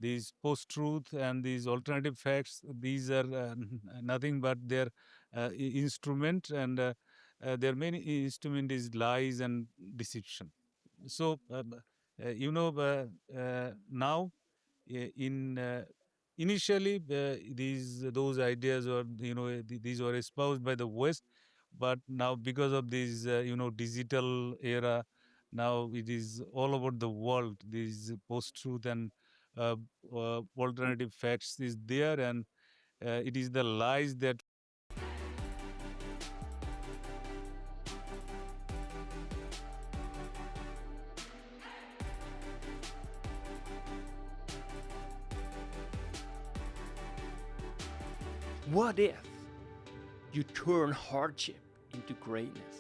these post-truth and these alternative facts, these are nothing but their instrument, and their main instrument is lies and deception. So, now in initially these those ideas, or these were espoused by the West, but now because of this digital era, now it is all over the world. These post-truth and uh, alternative facts is there, and it is the lies that. What if you turn hardship into greatness,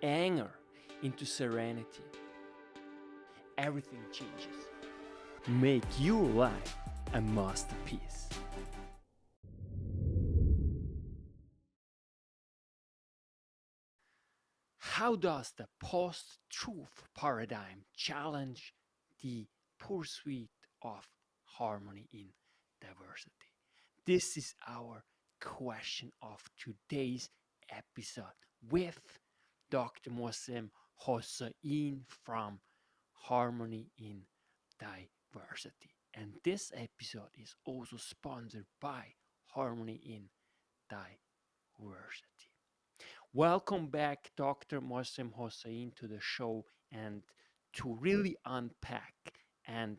anger into serenity? Everything changes. Make your life a masterpiece. How does the post-truth paradigm challenge the pursuit of harmony in diversity? This is our question of today's episode with Dr. Moazzem Hossain from Harmony in Diversity. And this episode is also sponsored by Harmony in Diversity. Welcome back, Dr. Moazzem Hossain, to the show, and to really unpack and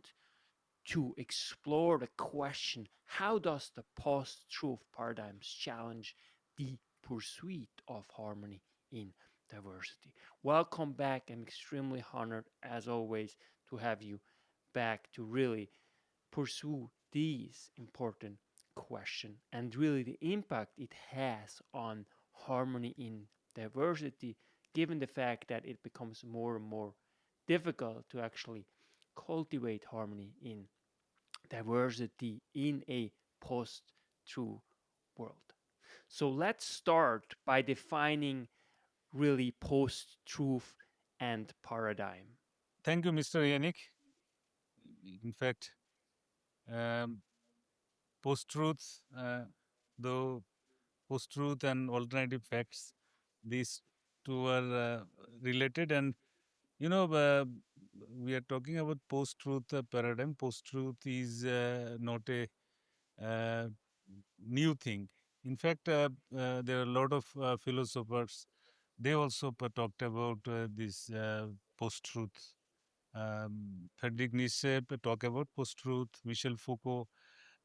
to explore the question, how does the post-truth paradigms challenge the pursuit of harmony in diversity? Welcome back. I'm extremely honored, as always, to have you back to really pursue these important question and really the impact it has on harmony in diversity, given the fact that it becomes more and more difficult to actually cultivate harmony in diversity in a post-truth world. So let's start by defining really post-truth and paradigm. Thank you, Mr. Yannick. In fact, um, post-truth, though post-truth and alternative facts, these two are related. And we are talking about post-truth paradigm. Post-truth is not a uh, new thing. In fact, there are a lot of philosophers. They also talked about this post-truth. Friedrich Nietzsche talk about post-truth. Michel Foucault,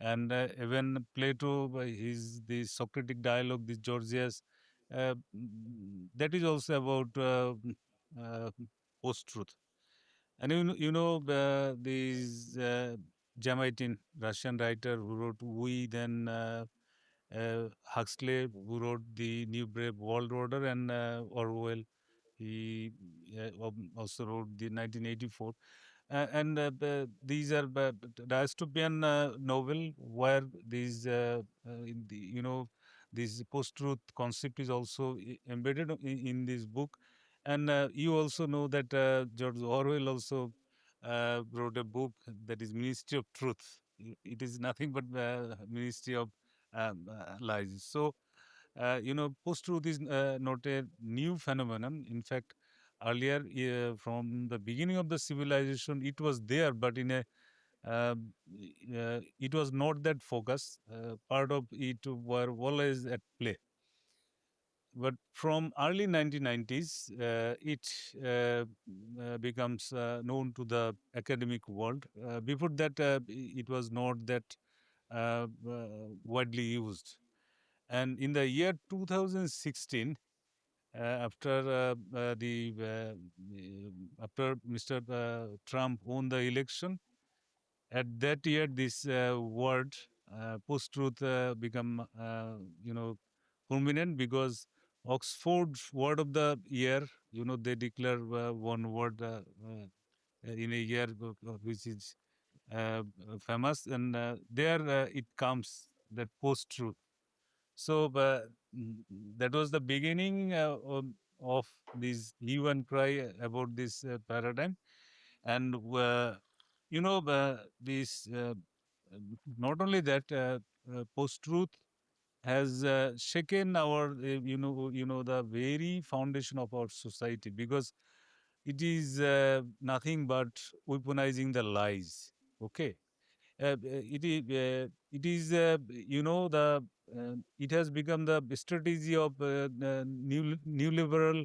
and even Plato, by his the Socratic dialogue, this Gorgias, that is also about uh, post-truth. And this Jamaican Russian writer who wrote We, then Huxley, who wrote the New Brave World Order, and Orwell, he also wrote the 1984. And these are dystopian novel where these in the, this post-truth concept is also embedded in this book. And you also know that George Orwell also wrote a book that is Ministry of Truth. It is nothing but Ministry of Lies. So post-truth is not a new phenomenon. In fact, earlier, from the beginning of the civilization, it was there, but in a it was not that focus. Part of it were always at play. But from early 1990s, it becomes known to the academic world. Before that, it was not that widely used. And in the year 2016, after after Mr. Trump won the election, at that year, this word post-truth become prominent, because Oxford Word of the Year, they declare one word in a year which is famous, and there it comes, that post-truth. So that was the beginning of this hue and cry about this paradigm. And this not only that, post-truth has shaken our, the very foundation of our society, because it is nothing but weaponizing the lies. Okay, it is the it has become the strategy of new liberal,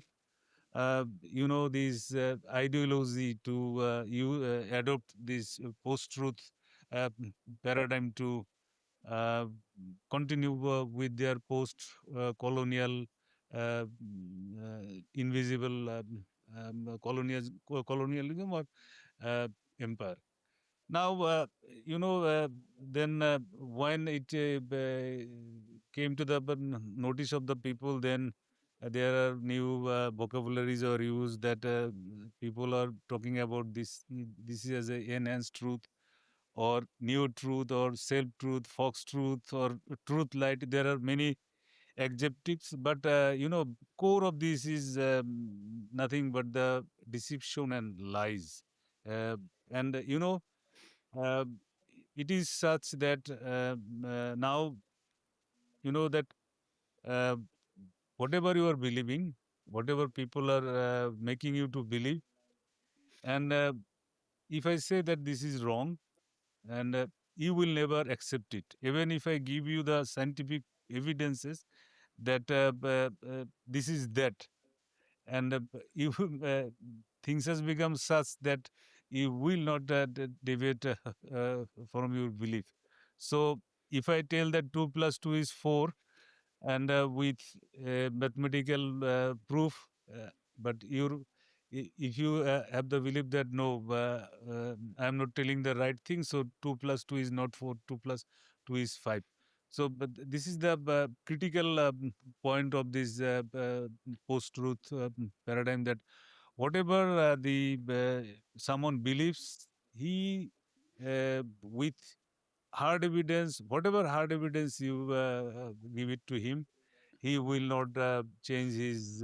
this ideology to you adopt this post-truth paradigm to uh, continue with their post-colonial invisible colonialism or uh, empire. Now, then when it came to the notice of the people, then there are new vocabularies or used that people are talking about this. This is as a enhanced truth or new truth or self truth, fox truth or truth light. There are many adjectives, but core of this is nothing but the deception and lies. Uh, and uh, it is such that now that uh, whatever you are believing, whatever people are making you to believe, and if I say that this is wrong, and you will never accept it, even if I give you the scientific evidences that this is that, and you things has become such that you will not deviate from your belief. So if I tell that 2 plus 2 is 4, and with mathematical proof, but if you have the belief that no, I am not telling the right thing, so 2 plus 2 is not 4, 2 plus 2 is 5. So but this is the critical point of this post-truth paradigm, that whatever the someone believes, he with hard evidence, whatever hard evidence you give it to him, he will not change his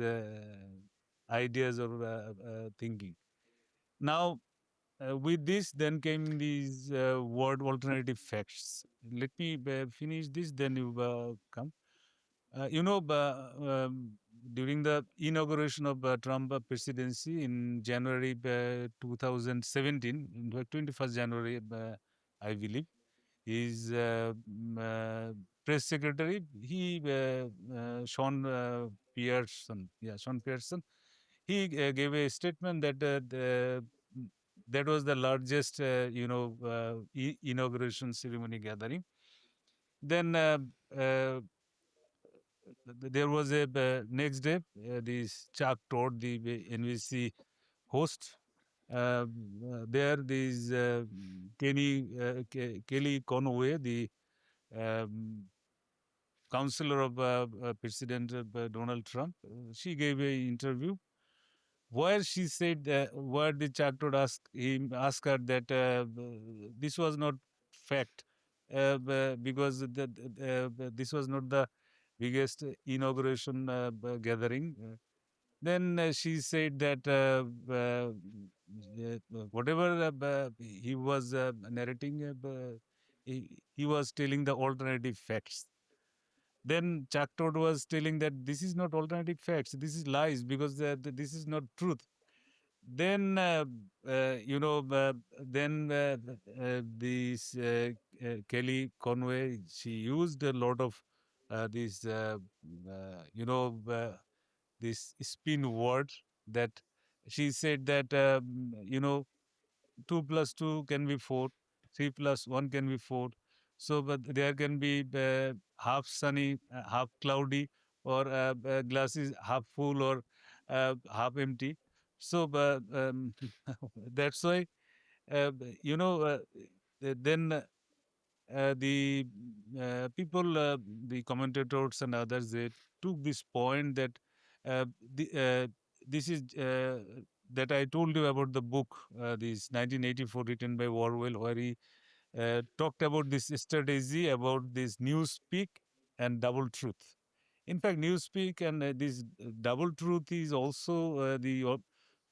ideas or thinking. Now, with this, then came these word alternative facts. Let me finish this, then you come. During the inauguration of Trump presidency in January 2017, in fact, 21st January, I believe, his press secretary, Sean Sean Pearson, he gave a statement that that was the largest, inauguration ceremony gathering. Then there was a next day, this Chuck Todd, the NBC host. There, this Kelly Conway, the um, counselor of President Donald Trump, she gave a interview where she said, where the charter asked her that this was not fact, because this was not the biggest inauguration gathering. Then she said that whatever he was narrating, he was telling the alternative facts. Then Chuck Todd was telling that this is not alternative facts, this is lies, because this is not truth. Then then this Kelly Conway, she used a lot of these this spin word, that she said that 2 plus 2 can be 4, 3 plus 1 can be 4. So, but there can be half sunny, half cloudy, or glass is half full or half empty. So, but that's why, then the people, the commentators and others, they took this point that uh, the, this is that I told you about the book, this 1984, written by Orwell, where he talked about this strategy about this newspeak and double truth. In fact, newspeak and this double truth is also the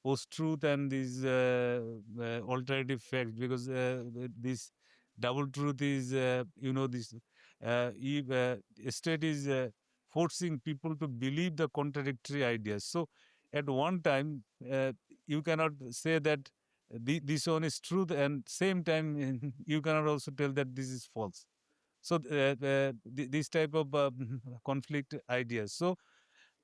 post-truth and these alternative facts, because this double truth is, this if, state is forcing people to believe the contradictory ideas. So at one time, you cannot say that this one is truth, and same time you cannot also tell that this is false. So this type of conflict ideas. So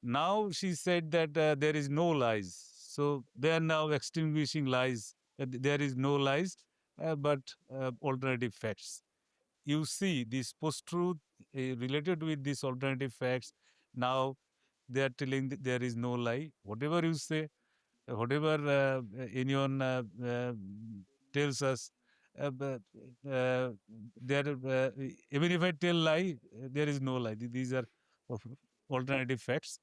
now she said that there is no lies. So they are now extinguishing lies. There is no lies, but alternative facts. You see, this post-truth related with these alternative facts. Now they are telling that there is no lie. Whatever you say, whatever anyone tells us, but, there, even if I tell lie, there is no lie. These are of alternative facts.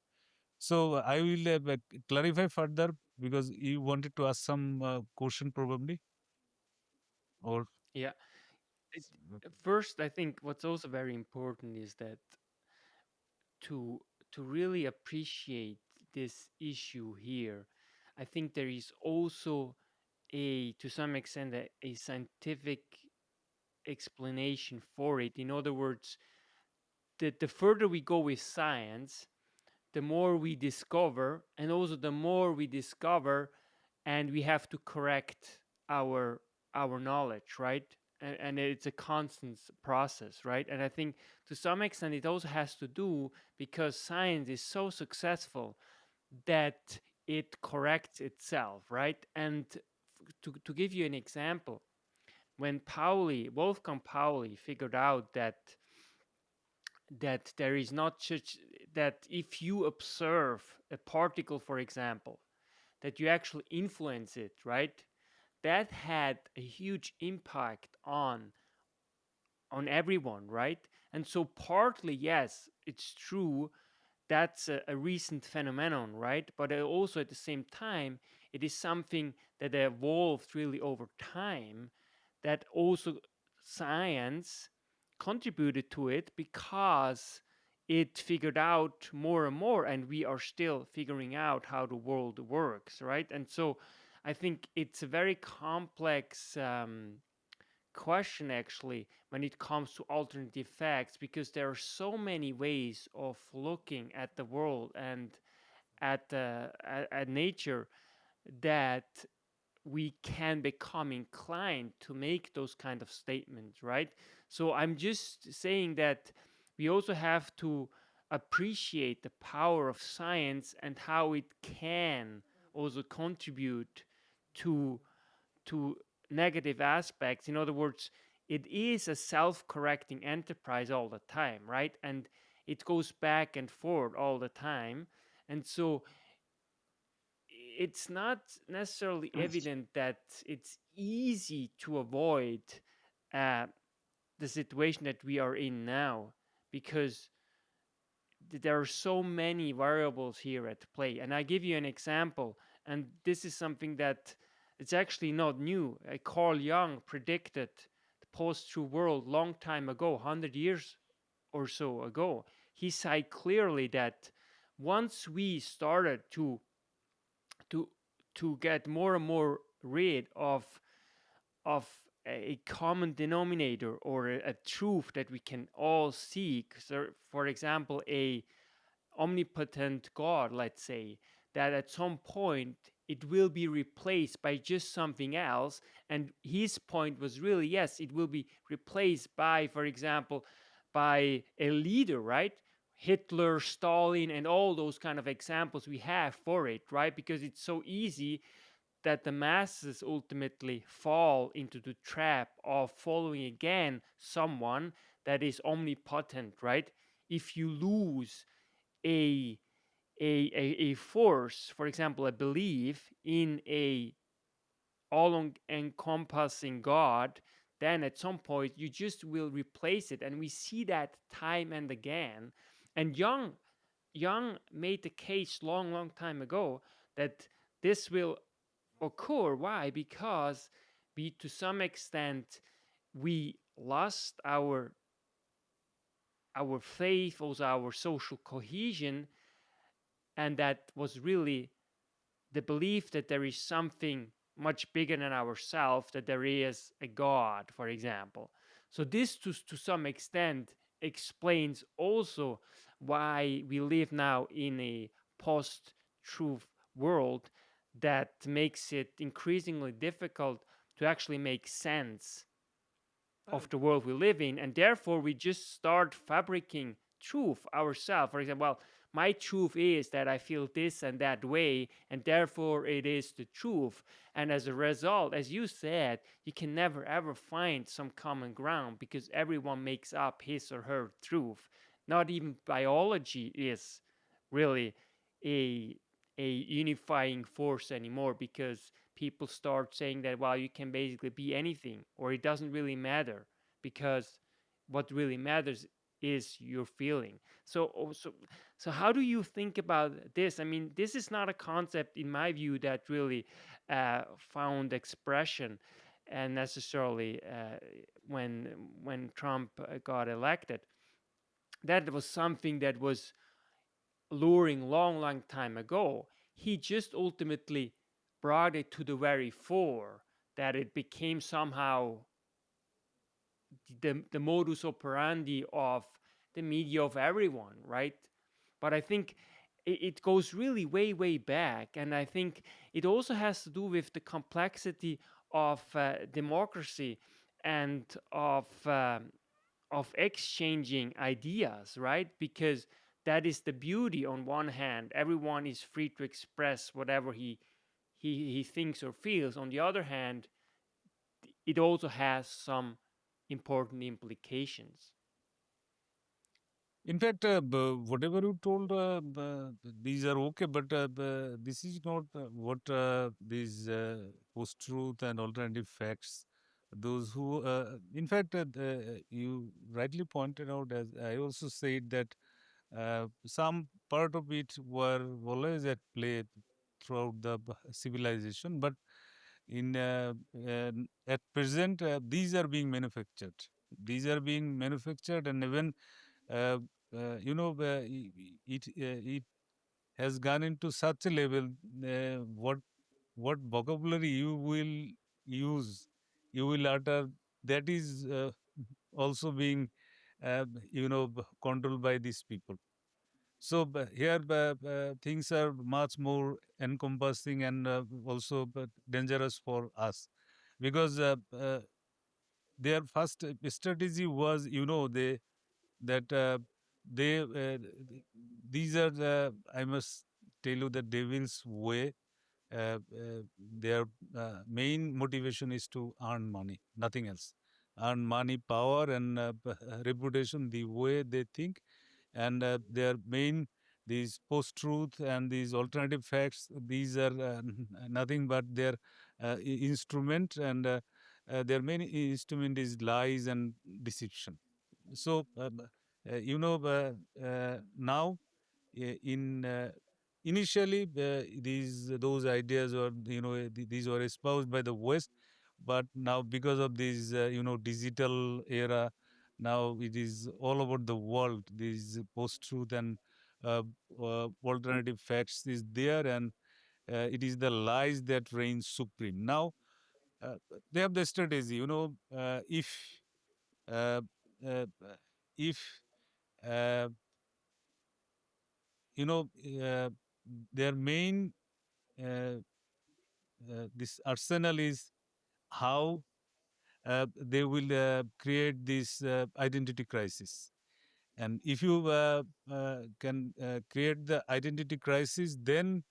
So I will clarify further, because you wanted to ask some question probably, or Yeah. It, First, I think what's also very important is that to to really appreciate this issue here, I think there is also a to some extent a scientific explanation for it. In other words, the further we go with science, the more we discover, and also the more we discover, and we have to correct our our knowledge, right? And it's a constant process, right? And I think to some extent it also has to do because science is so successful that it corrects itself, right? And to give you an example, when Wolfgang Pauli figured out that there is not such that if you observe a particle, for example, that you actually influence it, right? That had a huge impact on everyone, right? And so partly, yes, it's true that's a recent phenomenon, right? But also at the same time, it is something that evolved really over time that also science contributed to it because it figured out more and more, and we are still figuring out how the world works, right? And so I think it's a very complex question actually when it comes to alternative facts because there are so many ways of looking at the world and at nature that we can become inclined to make those kind of statements, right? So I'm just saying that we also have to appreciate the power of science and how it can also contribute to to negative aspects. In other words, it is a self-correcting enterprise all the time, right? And it goes back and forth all the time. And so it's not necessarily evident that it's easy to avoid uh, the situation that we are in now because there are so many variables here at play. And I give you an example, and this is something that it's actually not new. Carl Jung predicted the post-truth world long time ago, 100 years or so ago. He said clearly that once we started to to get more and more rid of a common denominator or a truth that we can all seek. So, for example, a omnipotent God, let's say, that at some point it will be replaced by just something else. And his point was really, yes, it will be replaced by, for example, by a leader, right? Hitler, Stalin, and all those kind of examples we have for it, right? Because it's so easy that the masses ultimately fall into the trap of following again someone that is omnipotent, right? If you lose a a force, for example, a belief in a all encompassing God, then at some point you just will replace it. And we see that time and again. And Young made the case long time ago that this will occur. Why? Because we, to some extent, we lost our faith, also our social cohesion, and that was really the belief that there is something much bigger than ourselves, that there is a God, for example. So this, to some extent, explains also why we live now in a post-truth world that makes it increasingly difficult to actually make sense Uh, of the world we live in, and therefore we just start fabricating truth ourselves. For example, well, my truth is that I feel this and that way, and therefore it is the truth. And as a result, as you said, you can never ever find some common ground because everyone makes up his or her truth. Not even biology is really a unifying force anymore, because people start saying that, well, you can basically be anything or it doesn't really matter, because what really matters is your feeling. So how do you think about this? I mean, this is not a concept in my view that really found expression and necessarily when Trump got elected. That was something that was luring long time ago. He just ultimately brought it to the very fore, that it became somehow the modus operandi of the media, of everyone, right? But I think it goes really way back, and I think it also has to do with the complexity of democracy and of exchanging ideas, right? Because that is the beauty. On one hand, everyone is free to express whatever he thinks or feels. On the other hand, it also has some important implications. In fact, whatever you told, these are okay, but this is not what these post-truth and alternative facts. Those who, in fact, you rightly pointed out, as I also said, that some part of it were always at play throughout the civilization, but in at present, these are being manufactured. These are being manufactured, and even uh, it has gone into such a level. What vocabulary you will use, you will utter, that is also being controlled by these people. So here things are much more encompassing and also dangerous for us, because their first strategy was, that they these are the, I must tell you, the devil's way. uh, uh, their main motivation is to earn money, nothing else. Earn money, power, and reputation, the way they think. And their main, these post-truth and these alternative facts, these are nothing but their instrument, and their main instrument is lies and deception. So now, in initially, these those ideas, or these were espoused by the West, but now, because of this digital era, now it is all over the world. These post-truth and uh, alternative facts is there, and it is the lies that reign supreme. Now uh, they have the strategy. Uh, uh, if uh, you know uh, their main uh, this arsenal is how they will create this identity crisis. And if you can create the identity crisis, then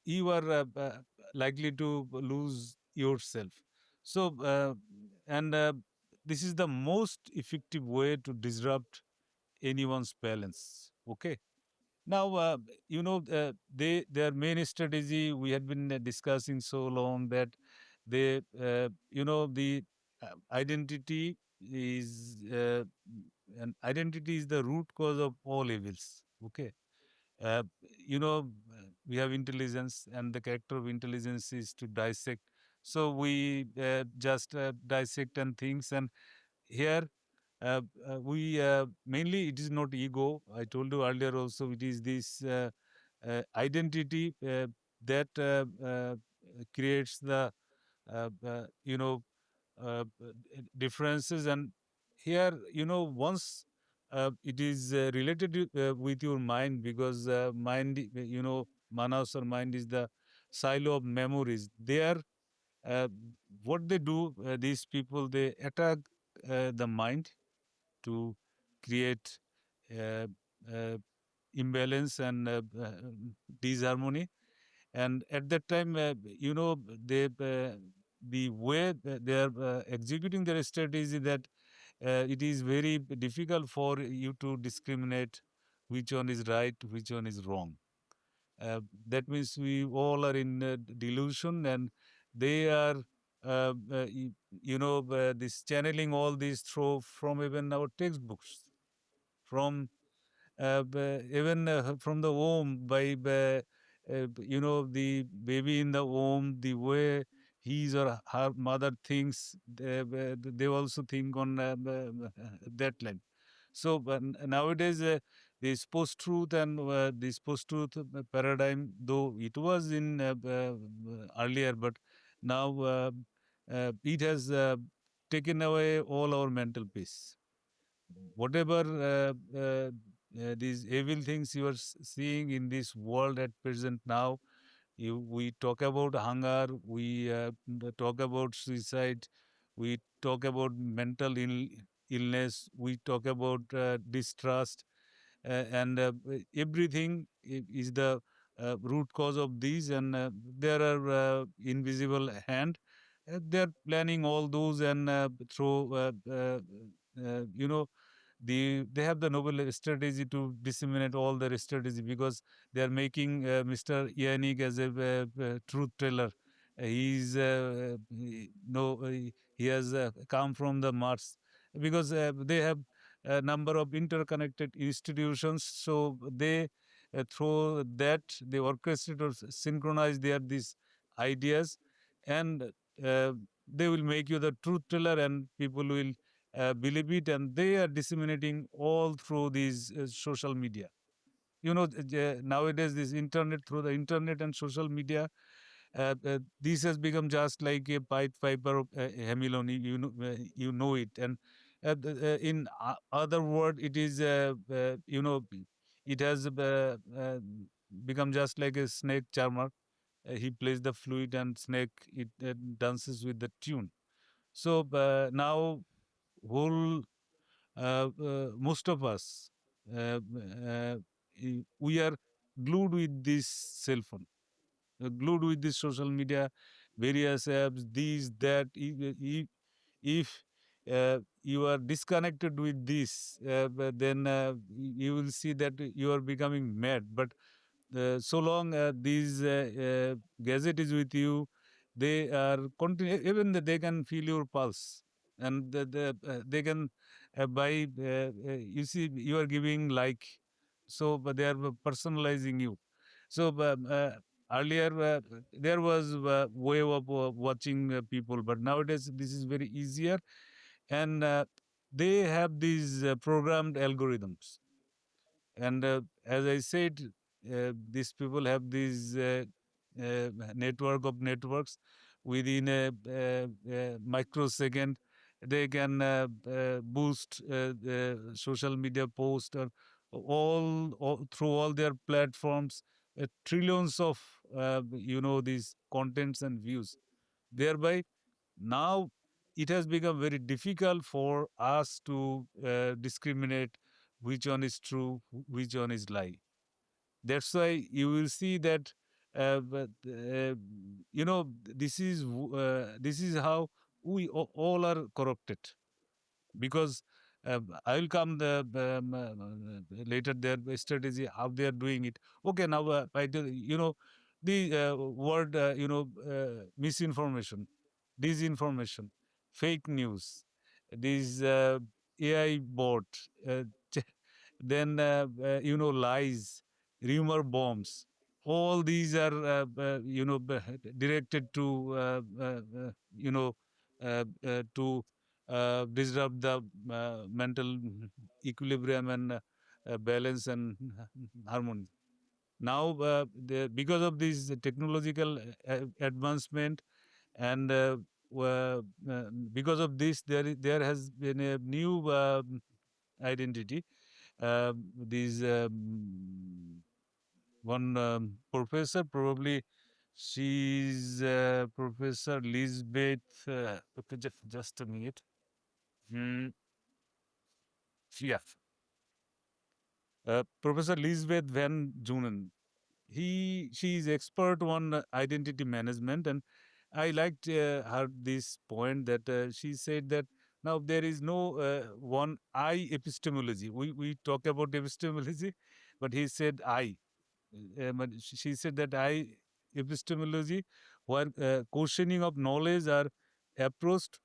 you are likely to lose yourself. So and this is the most effective way to disrupt anyone's balance. Okay. Now, their main strategy, we had been discussing so long, that they, the identity is and identity is the root cause of all evils. Okay. uh, we have intelligence, and the character of intelligence is to dissect. So we just dissect and things, and here we mainly, it is not ego. I told you earlier also, it is this identity. that creates the uh, uh, you know differences. And here, once it is related with your mind, because mind, manas or mind is the silo of memories. They are uh, what they do, these people, they attack the mind to create uh, uh, imbalance and disharmony. And at that time, they the way they are executing their strategy, that it is very difficult for you to discriminate which one is right, which one is wrong. uh, that means we all are in delusion, and they are this channeling all these through from even our textbooks, from even from the womb, by the baby in the womb, the way his or her mother thinks, they also think on that line. So nowadays, this post-truth and this post-truth paradigm, though it was in earlier, but now it has taken away all our mental peace. Whatever these evil things you are seeing in this world at present now, we talk about hunger, we talk about suicide, we talk about mental illness, we talk about distrust, and everything is the root cause of these. And there are invisible hand. They're planning all those, and through they have the noble strategy to disseminate all their strategy, because they are making Mr. Yannick as a truth teller. He's no he has come from the Mars, because they have a number of interconnected institutions. So they through that they orchestrate or synchronize their these ideas, and uh, they will make you the truth teller, and people will believe it, and they are disseminating all through these social media. Nowadays, this internet, through the internet and social media, this has become just like a Pied Piper of Hamilton. You know it. And in other word, it is it has become just like a snake charmer. He plays the flute, and snake, it dances with the tune. So now whole most of us, we are glued with this cell phone, glued with this social media, various apps, these, that. If you are disconnected with this, but then you will see that you are becoming mad. But so long these gadget is with you, they are continue, even they can feel your pulse, and they can by you see, you are giving like, so but they are personalizing you. So earlier there was a way of watching people, but nowadays this is very easier. And they have these programmed algorithms. And as I said, these people have these network of networks. Within a microsecond, they can boost the social media post, or all through all their platforms, trillions of these contents and views. Thereby, now it has become very difficult for us to discriminate which one is true, which one is lie. That's why you will see that this is how we all are corrupted. Because I will come later their strategy, how they are doing it. Okay, now the word misinformation, disinformation, fake news, this AI bot, uh, then lies, rumor bombs. All these are directed to to disrupt the mental equilibrium and balance and harmony. Now, because of this technological advancement, and because of this, there has been a new identity. These one professor, probably she's Professor Lisbeth. Okay, just a minute. Hmm, yeah, Professor Lisbeth Van Jonen. She is expert on identity management, and I liked her this point that she said that now there is no one I epistemology. We talk about epistemology, but he said I. But she said that I epistemology, where questioning of knowledge are approached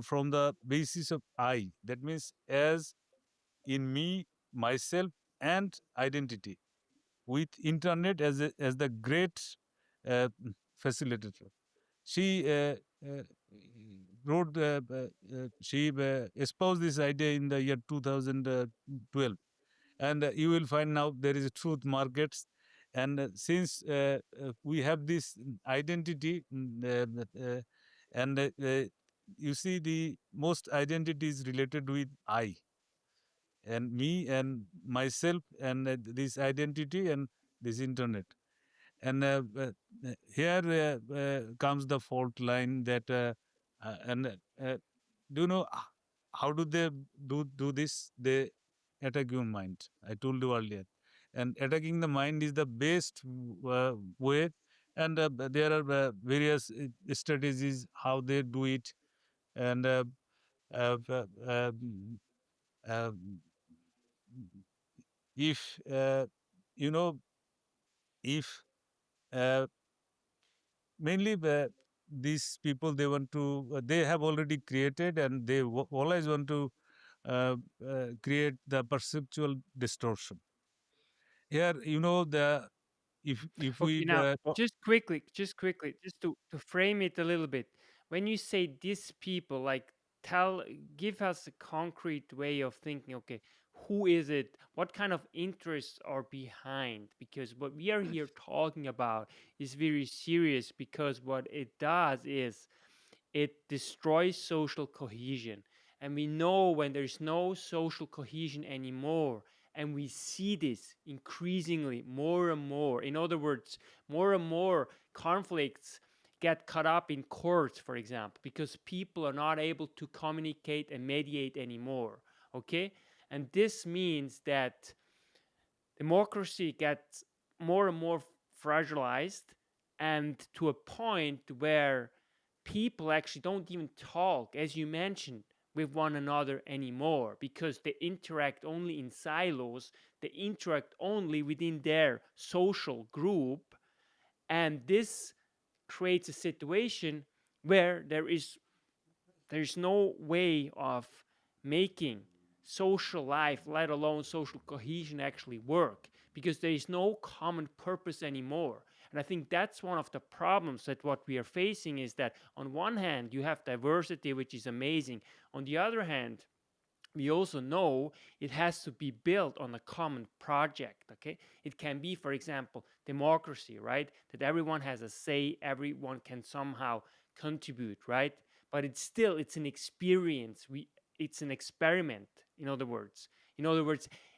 from the basis of I. That means as in me, myself, and identity, with internet as the great uh, facilitator. She wrote, she espoused this idea in the year 2012, and you will find now there is a truth markets, and since we have this identity, and you see the most identity is related with I and me and myself and this identity and this internet. And here comes the fault line that and do you know how do they do this? They attack your mind. I told you earlier, and attacking the mind is the best way. And there are various strategies how they do it. And uh, uh, um, uh, if you know if uh, mainly these people, they want to they have already created, and they always want to create the perceptual distortion here, the if Okay, we now just quickly, just to frame it a little bit. When you say these people, like tell, give us a concrete way of thinking. Okay, who is it? What kind of interests are behind? Because what we are here talking about is very serious. Because what it does is it destroys social cohesion. And we know when there's no social cohesion anymore, and we see this increasingly more and more. In other words, more and more conflicts get caught up in courts, for example, because people are not able to communicate and mediate anymore. Okay? And this means that democracy gets more and more fragilized, and to a point where people actually don't even talk, as you mentioned, with one another anymore, because they interact only in silos, they interact only within their social group. And this creates a situation where there's no way of making social life, let alone social cohesion, actually work, because there is no common purpose anymore. And I think that's one of the problems, that what we are facing is that on one hand you have diversity, which is amazing. On the other hand, we also know it has to be built on a common project. Okay, it can be, for example, democracy, right? That everyone has a say, everyone can somehow contribute, right? But it's an experience. It's an experiment. In other words,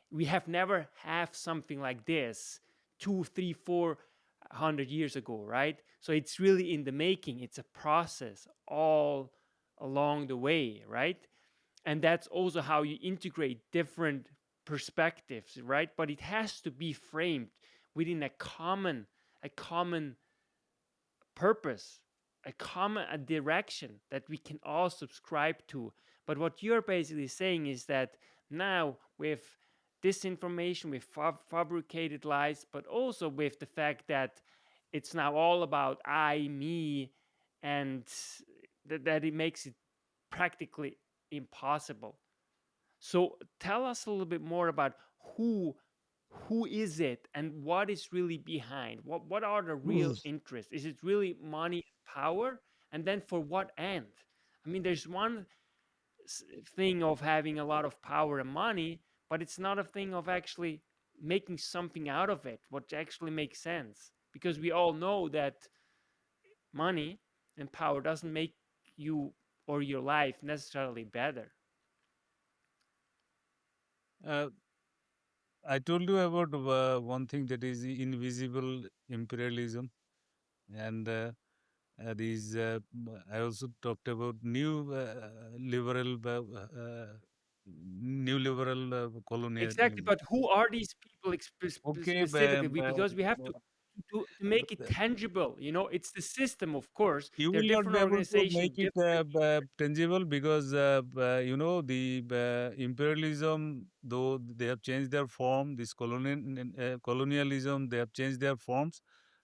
we have never have something like this 2, 3, 400 years ago, right? So it's really in the making. It's a process all along the way, right? And that's also how you integrate different perspectives, right? But it has to be framed within a common purpose, a direction that we can all subscribe to. But what you're basically saying is that now, with disinformation, with fabricated lies, but also with the fact that it's now all about I, me, and that it makes it practically impossible. So tell us a little bit more about who who is it, and what is really behind. What are the real interests? Is it really money and power? And then for what end? I mean, there's one thing of having a lot of power and money, but it's not a thing of actually. making something out of it, what actually makes sense. Because we all know that money and power doesn't make you or your life necessarily better. Uh, I told you about one thing, that is the invisible imperialism, and these. I also talked about liberal, new liberal Exactly, colonialism. but who are these people Okay, specifically? Because we have to make it uh, tangible. It's the system, of course. you There are will not different be able to make organizations, it different. tangible, because the imperialism, though they have changed their form, this colonialism, they have changed their forms,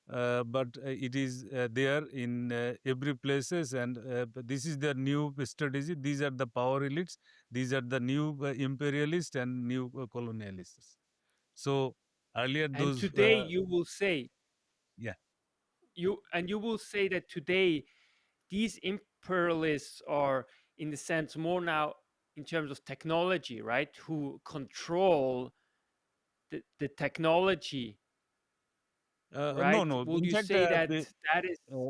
but it is there in every places, and this is their new strategy. These are the power elites. These are the new imperialists and new colonialists. So earlier And those, today you will say yeah. you will say that today these imperialists are, in the sense, more now in terms of technology, right? Who control the technology, No, right? no. Would In you fact, say that that is uh,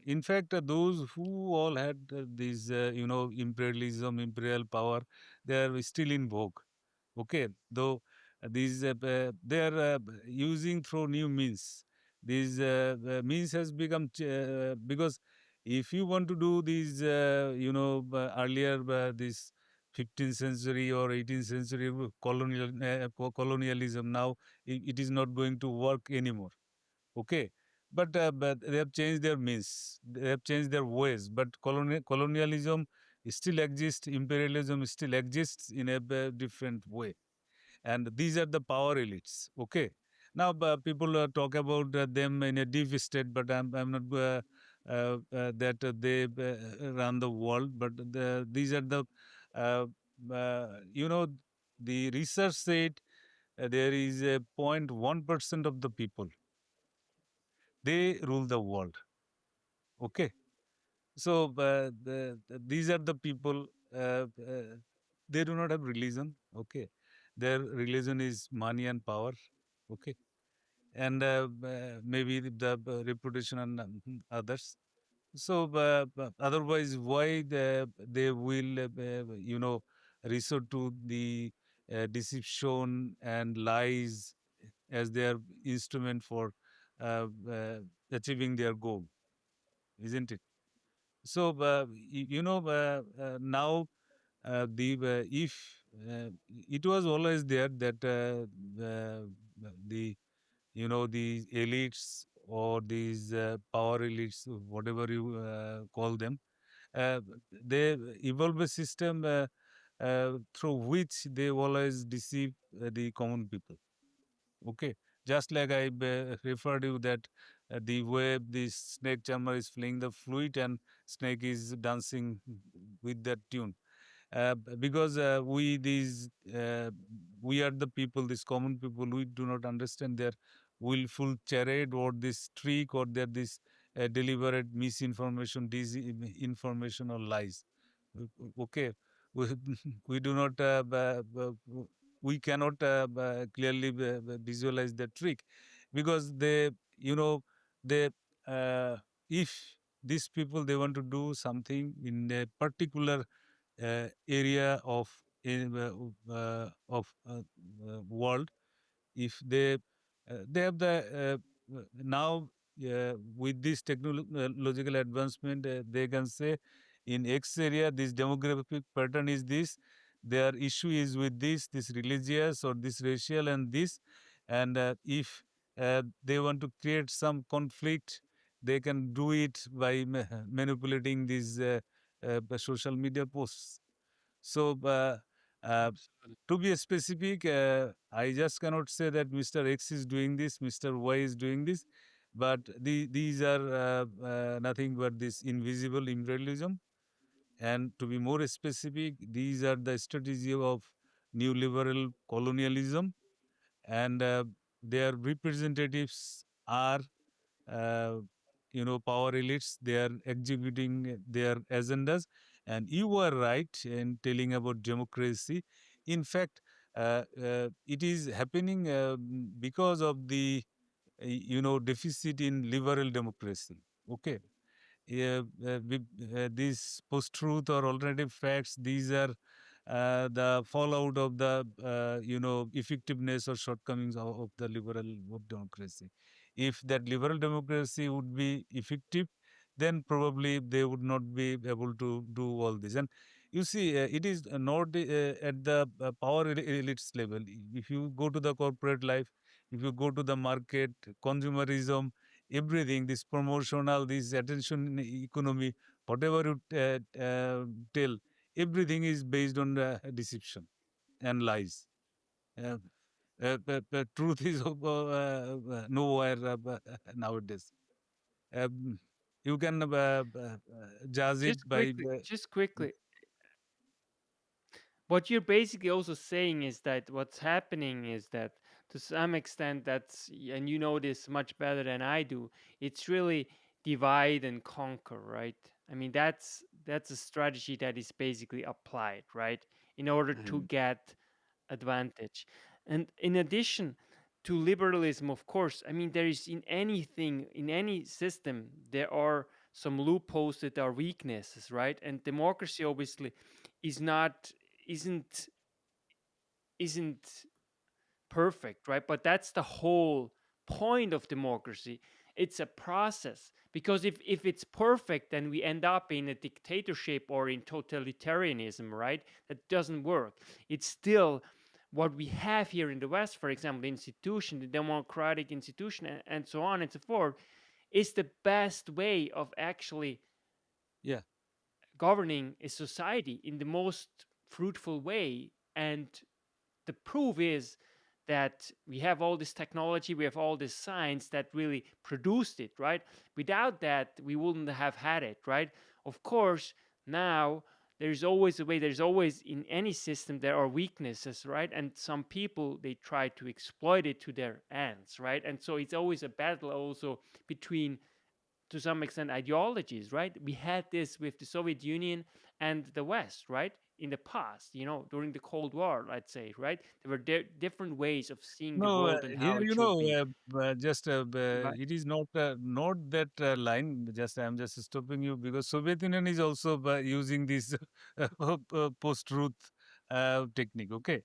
in fact, those who all had this, imperialism, imperial power, they are still in vogue. Okay, though these they are using through new means. These means has become because if you want to do these, earlier this 15th century or 18th century colonialism, now it is not going to work anymore. Okay, but they have changed their means, they have changed their ways, but colonialism still exists, imperialism still exists in a different way, and these are the power elites. Okay, now people talk about them in a deep state, but I'm not that they run the world, but these are the uh, uh, you know the research said there is a 0.1% of the people, they rule the world. Okay, so these are the people. They do not have religion. Okay, their religion is money and power. Okay, and maybe the reputation and others. So otherwise, why they will resort to the deception and lies as their instrument for achieving their goal, isn't it? So now the if it was always there that the the elites or these power elites, whatever you call them, uh, they evolve a system through which they always deceive the common people. Okay, just like I referred you that the way the snake charmer is playing the flute and snake is dancing with that tune, because we are the people, these common people, we do not understand their willful charade or this trick or their this deliberate misinformation, disinformation or lies. Okay, we, we do not we cannot clearly visualize the trick, because you know they uh, if these people, they want to do something in a particular area of world, if they have the now with this technological advancement, they can say in X area this demographic pattern is this, their issue is with this religious or this racial and this, and if they want to create some conflict, they can do it by manipulating these social media posts. So uh, absolutely. to be specific, I just cannot say that Mr. X is doing this, Mr. Y is doing this, but these are nothing but this invisible imperialism. And to be more specific, these are the strategy of neoliberal colonialism, and their representatives are uh, power elites. They are executing their agendas, and you are right in telling about democracy. In fact, It is happening because of the deficit in liberal democracy. Okay. These post-truth or alternative facts, these are the fallout of the effectiveness or shortcomings of the liberal democracy. If that liberal democracy would be effective, then probably they would not be able to do all this. And you see, it is not at the power elites level. If you go to the corporate life, if you go to the market, consumerism, everything, this promotional, this attention economy, whatever you tell, everything is based on deception and lies. Uh, Truth is nowhere nowadays. Um, you can judge it by. Just quickly, what you're basically also saying is that what's happening is that to some extent that's, and you know this much better than I do, it's really divide and conquer, right? I mean, that's a strategy that is basically applied, right, in order to Mm. get advantage. And in addition to liberalism, of course, I mean, there is in anything, in any system, there are some loopholes that are weaknesses, right? And democracy obviously is not, isn't isn't perfect, right? But that's the whole point of democracy. It's a process, because if it's perfect, then we end up in a dictatorship or in totalitarianism, right? That doesn't work. It's still what we have here in the West, for example, the institution, the democratic institution, and so on and so forth, is the best way of actually Yeah. governing a society in the most fruitful way. And the proof is that we have all this technology, we have all this science that really produced it, right? Without that, we wouldn't have had it, right? Of course, now there's always a way, there's always in any system there are weaknesses, right? And some people, they try to exploit it to their ends, right? And so it's always a battle also between, to some extent, ideologies, right? We had this with the Soviet Union and the West, right? In the past, during the Cold War, let's say, right? There were different ways of seeing the No, world and how here it should be. just Right. it is not that line. Just I'm just stopping you because Soviet Union is also using this post-truth technique. Okay.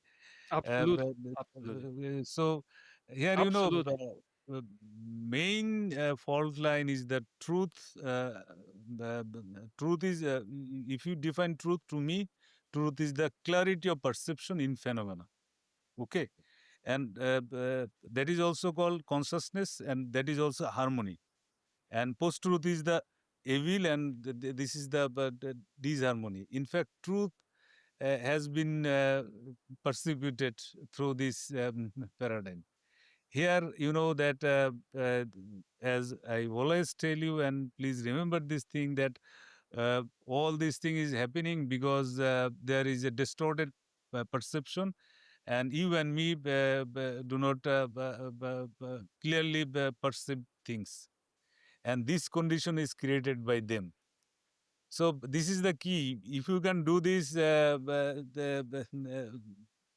Absolutely, absolutely, So here, absolutely. uh, main fault line is that truth. Truth is, if you define truth to me, truth is the clarity of perception in phenomena. Okay, and that is also called consciousness, and that is also harmony. And post-truth is the evil, and this is the disharmony. In fact, truth has been persecuted through this paradigm. Here, you know that as I always tell you, and please remember this thing that all this thing is happening because there is a distorted perception, and you and me do not clearly perceive things, and this condition is created by them. So this is the key. If you can do this,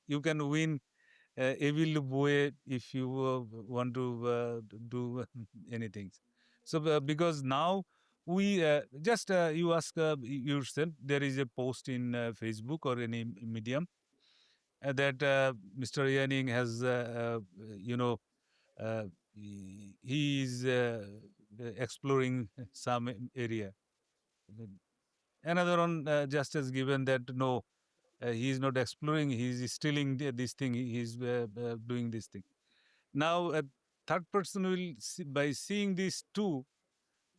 you can win evil way if you want to do anything. So because now we just you ask yourself, there is a post in Facebook or any medium that Mr. Yanning has, you know, uh, he is exploring some area. Another one just has given that no, he is not exploring, he is stealing this thing, he is doing this thing. Now, a third person will, see, by seeing these two,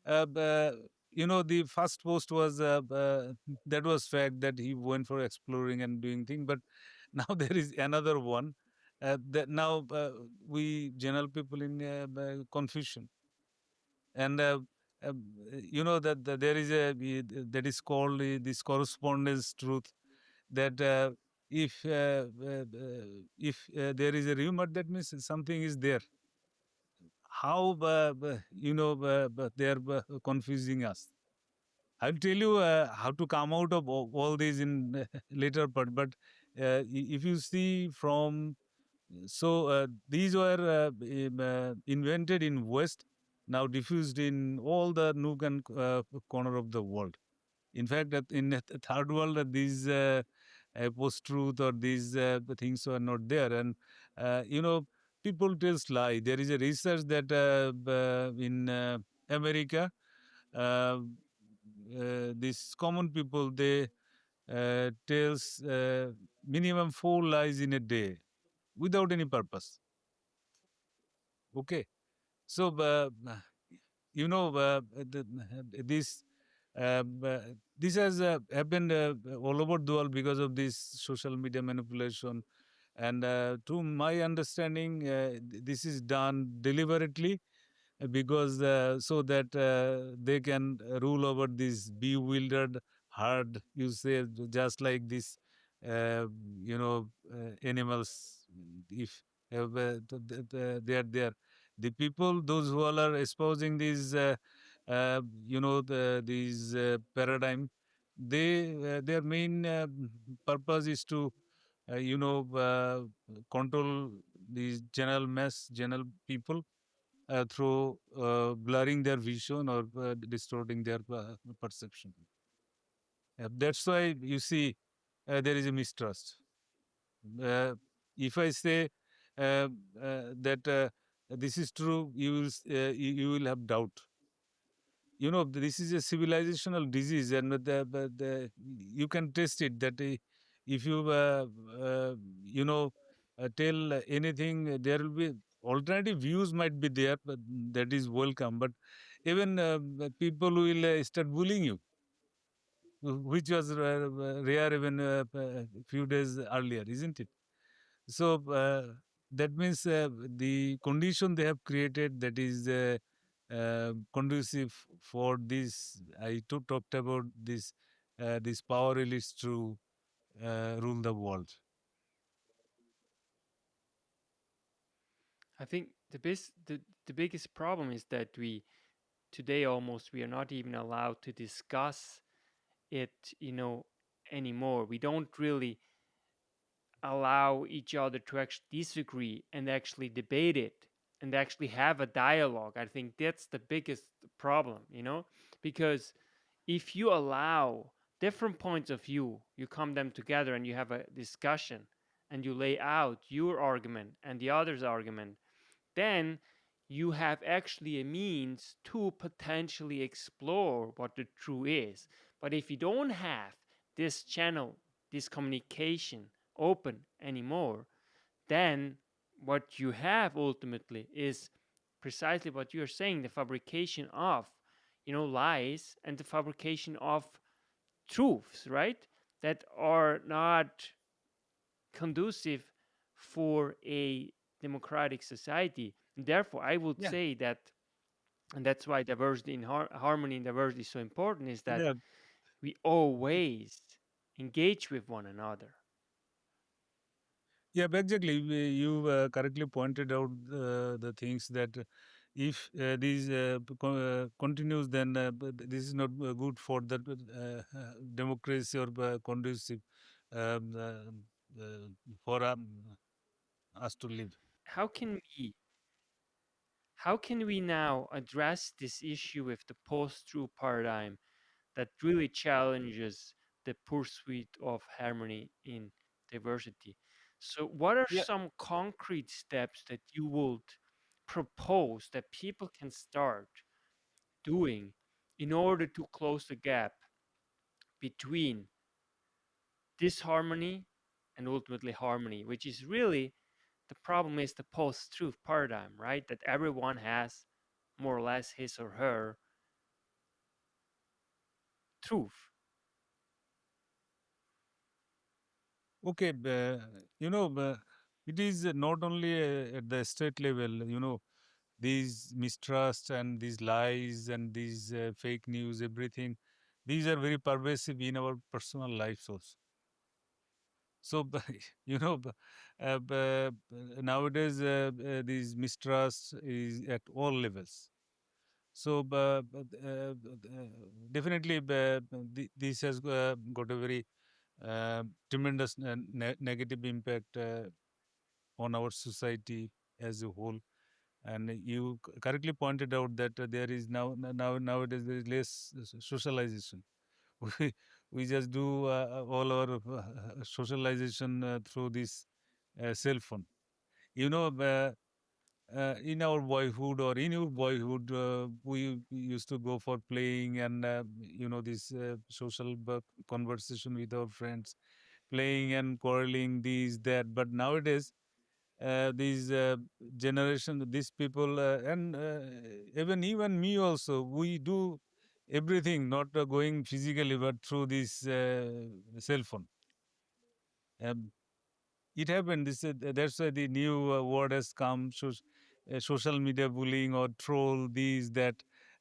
the first post was that was fact that he went for exploring and doing thing, but now there is another one that now we general people in confusion, and that there is that is called this correspondence truth that if there is a rumor, that means something is there. How they are confusing us. I'll tell you how to come out of all these in later part, but if you see from so these were invented in West, now diffused in all the nook and corner of the world. In fact, in the third world, these post-truth or these things are not there. And, people tells lie. There is a research that in America, these common people, they tells minimum 4 lies in a day without any purpose. Okay. So, this uh, uh, this has happened all over the world because of this social media manipulation. And to my understanding, this is done deliberately because so that they can rule over this bewildered herd. You say just like this, uh, animals. If they are there, the people, those who all are espousing these, these paradigm, their main purpose is to, control these general mass, general people through blurring their vision or distorting their perception. That's why you see there is a mistrust. Uh, if I say that this is true, you will have doubt. This is a civilizational disease, and you can test it. That if you uh, you know tell anything, there will be alternative views might be there, but that is welcome. But even people will start bullying you, which was rare even a few days earlier, isn't it? So that means the condition they have created, that is conducive for this. I talked about this power release to rule the world. I think the biggest problem is that we today almost we are not even allowed to discuss it, anymore. We don't really allow each other to actually disagree and actually debate it and actually have a dialogue. I think that's the biggest problem, because if you allow different points of view, you come them together and you have a discussion and you lay out your argument and the other's argument, then you have actually a means to potentially explore what the truth is. But if you don't have this channel, this communication open anymore, then what you have ultimately is precisely what you're saying, the fabrication of lies and the fabrication of truths, right, that are not conducive for a democratic society. And therefore, I would Yeah, say that, and that's why diversity in harmony and diversity is so important, is that yeah, we always engage with one another. yeah. Exactly. You correctly pointed out the things that if these continues, then this is not good for the democracy or conducive um, for us to live. How can we how can we now address this issue with the post-truth paradigm that really challenges the pursuit of harmony in diversity? So, what are Yeah, some concrete steps that you would propose that people can start doing in order to close the gap between disharmony and ultimately harmony, which is really the problem is the post truth paradigm, right? That everyone has more or less his or her truth. okay. It is not only at the state level, these mistrust and these lies and these fake news, everything, these are very pervasive in our personal lives also. So, nowadays, these mistrust is at all levels. So, definitely, this has got a very tremendous negative impact on our society as a whole. And you correctly pointed out that there is nowadays there is less socialization. we we just do all our socialization through this cell phone. You know, in our boyhood or in your boyhood, we used to go for playing and this social conversation with our friends, playing and quarreling, these that. But nowadays, these generation, these people, and even me also, we do everything not going physically, but through this cell phone. Um, it happened. That's why the new word has come: social media bullying or troll. These that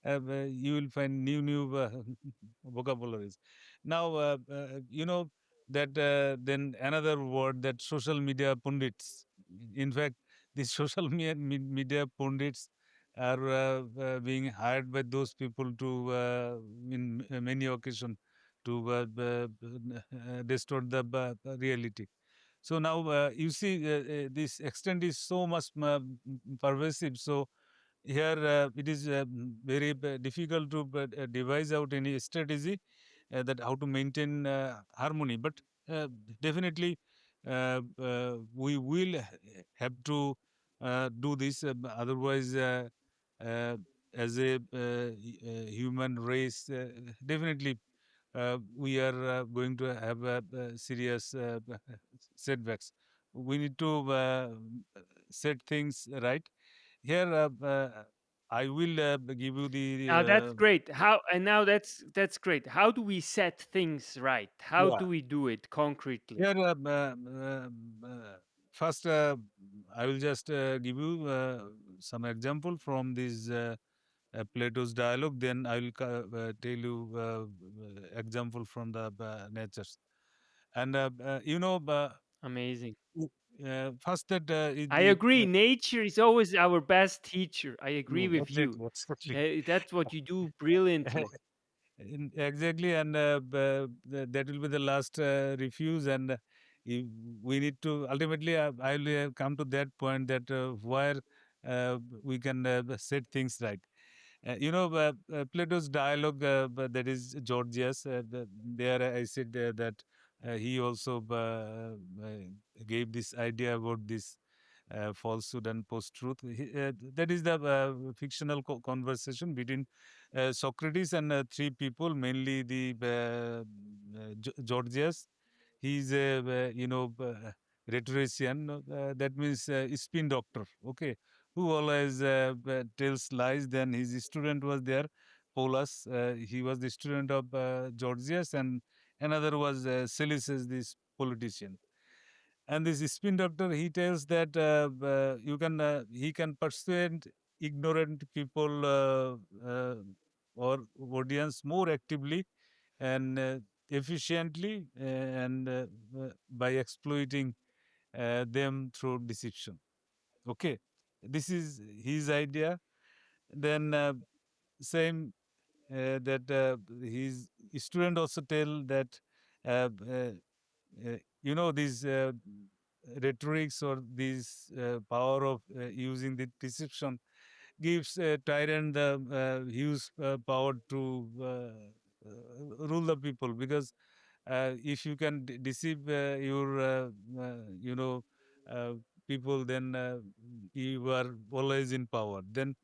you will find new vocabularies. Now that then another word, that social media pundits. In fact, these social media pundits are being hired by those people to in many occasions to distort the reality. So now you see this extent is so much pervasive. So here it is very difficult to devise out any strategy that how to maintain harmony. But uh, definitely we will have to do this. Otherwise, uh, as a human race, definitely we are going to have serious setbacks. We need to set things right. Here, I will give you the Now that's great. How and now that's great. How do we set things right? How yeah. do we do it concretely? Here, first, I will just give you some example from this Plato's dialogue. Then I will tell you example from the natures. And Amazing. first that is I the agree. Nature is always our best teacher. I agree no, with you. exactly, exactly. That's what you do brilliantly. Exactly, and that will be the last refuse, and if we need to ultimately. I will come to that point that where we can set things right. Plato's dialogue, that is Georgias. There, I said that he also gave this idea about this falsehood and post-truth. That is the fictional conversation between Socrates and three people, mainly the Georgias. He's a rhetorician. That means spin doctor. Okay, who always tells lies. Then his student was there, Polus. He was the student of Georgias, and another was Silices, this politician. And this spin doctor, he tells that he can persuade ignorant people or audience more actively and efficiently and by exploiting them through deception. Okay, this is his idea. Then same that his student also tell that uh, uh, these rhetorics or this power of using the deception gives a tyrant the huge power to rule the people, because if you can deceive your you know uh, people, then you are always in power. Then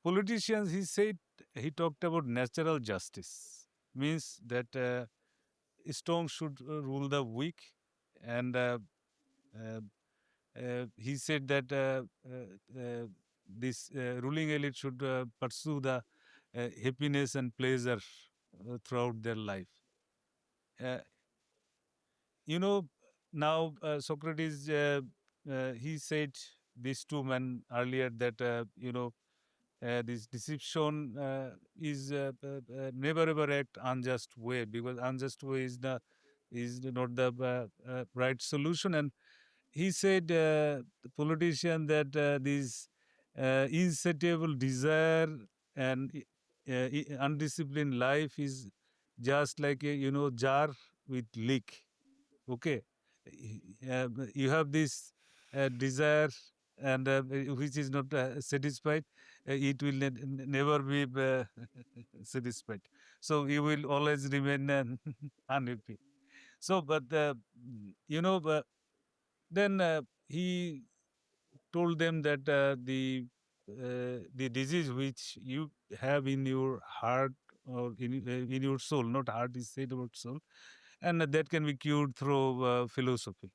politicians, he said, he talked about natural justice, means that strong should rule the weak, and uh, he said that this ruling elite should pursue the happiness and pleasure throughout their life. Uh, you know, now Socrates, he said these two men earlier that this deception is never ever act unjust way, because unjust way is not the right solution. And he said, the politician, that this insatiable desire and undisciplined life is just like a jar with leak. Okay, you have this desire, and which is not satisfied, it will never be satisfied. So you will always remain unhappy. So, but but then he told them that the disease which you have in your heart or in your soul, not heart is said about soul, and that can be cured through philosophy.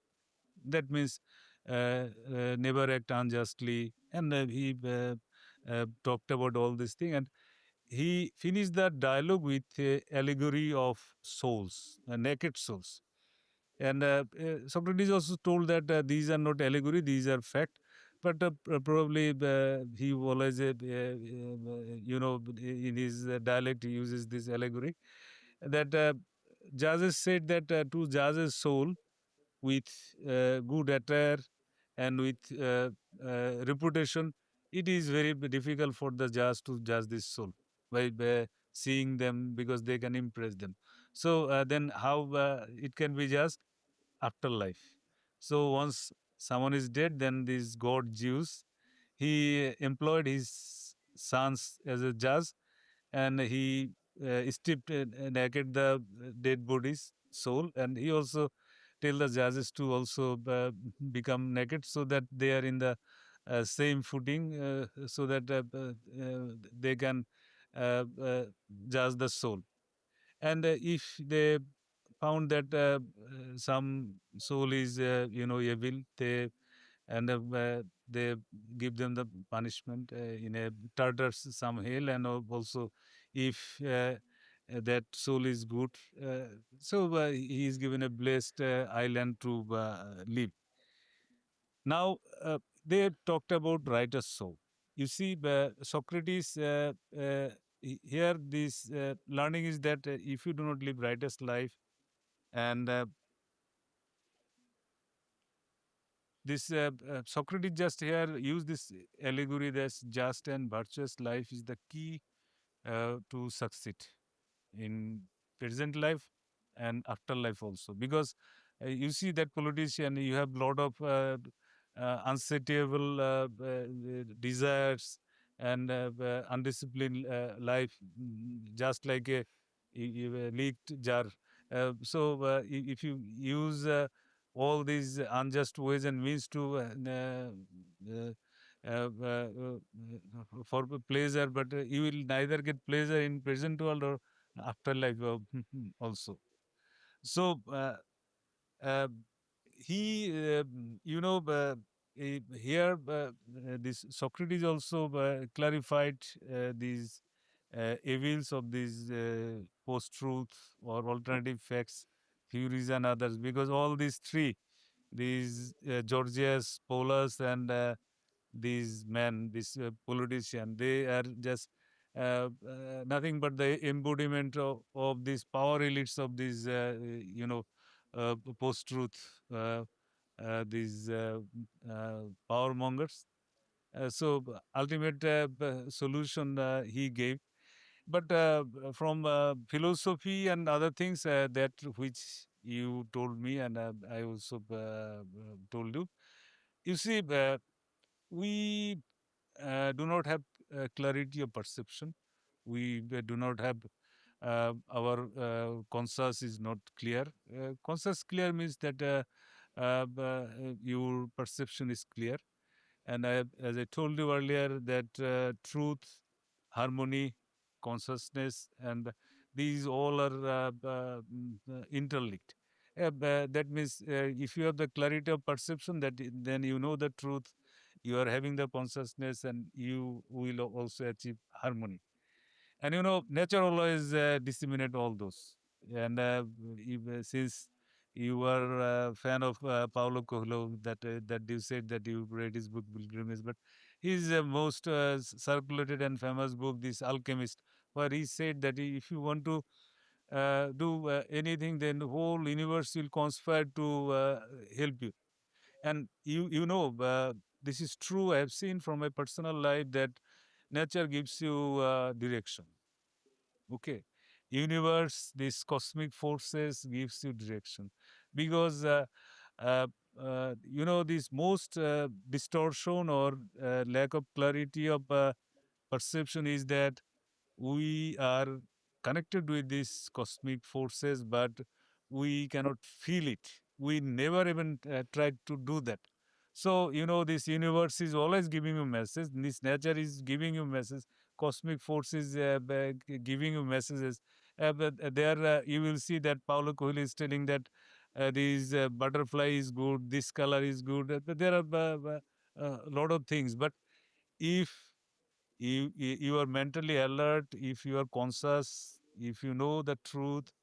That means never act unjustly, and he talked about all this thing, and he finished that dialogue with allegory of souls, naked souls. And Socrates also told that these are not allegory, these are fact. But probably he always, in his dialect, he uses this allegory. That judges said that to judge a soul with good attire and with reputation, it is very difficult for the judge to judge this soul by seeing them, because they can impress them. So then how it can be judged? Afterlife. So once someone is dead, then this god Zeus, he employed his sons as a judge, and he stripped naked the dead body's soul, and he also tell the judges to also become naked, so that they are in the same footing, so that they can judge the soul. And if they found that some soul is evil, they give them the punishment in a Tartarus, some hell, and also if that soul is good, so he is given a blessed island to live. Now they talked about writer's soul. You see, Socrates here this learning is that if you do not live writer's life, and this Socrates just here use this allegory that just and virtuous life is the key to succeed in present life and afterlife also, because you see that politician, you have lot of unsatiable desires and undisciplined life, just like a leaked jar. If you use all these unjust ways and means to for pleasure, but you will neither get pleasure in present world or afterlife also. So uh, he, here this Socrates also clarified these evils of these post-truth or alternative facts, theories, and others, because all these three, these Georgius, Paulus, and these men, this politician, they are just nothing but the embodiment of these power elites of these, post-truth, these power mongers. Ultimate solution he gave. But from philosophy and other things that which you told me, and I also told you. You see, we do not have clarity of perception. We do not have our conscious is not clear. Conscious clear means that your perception is clear. And as I told you earlier, that truth, harmony, consciousness, and these all are interlinked. That means if you have the clarity of perception, then you know the truth, you are having the consciousness, and you will also achieve harmony. And nature always disseminate all those. And since you are a fan of Paulo Coelho, that you said that you read his book Pilgrimage, but his most circulated and famous book, this Alchemist, where he said that if you want to do anything, then the whole universe will conspire to help you. And this is true. I have seen from my personal life that nature gives you direction. Okay. universe, these cosmic forces gives you direction. Because uh, this most distortion or lack of clarity of perception is that we are connected with these cosmic forces, but we cannot feel it. We never even tried to do that. So, this universe is always giving you message. This nature is giving you message. Cosmic forces giving you messages. But there, you will see that Paulo Coelho is telling that this butterfly is good, this color is good. But there are a lot of things. But if you are mentally alert, if you are conscious, if you know the truth,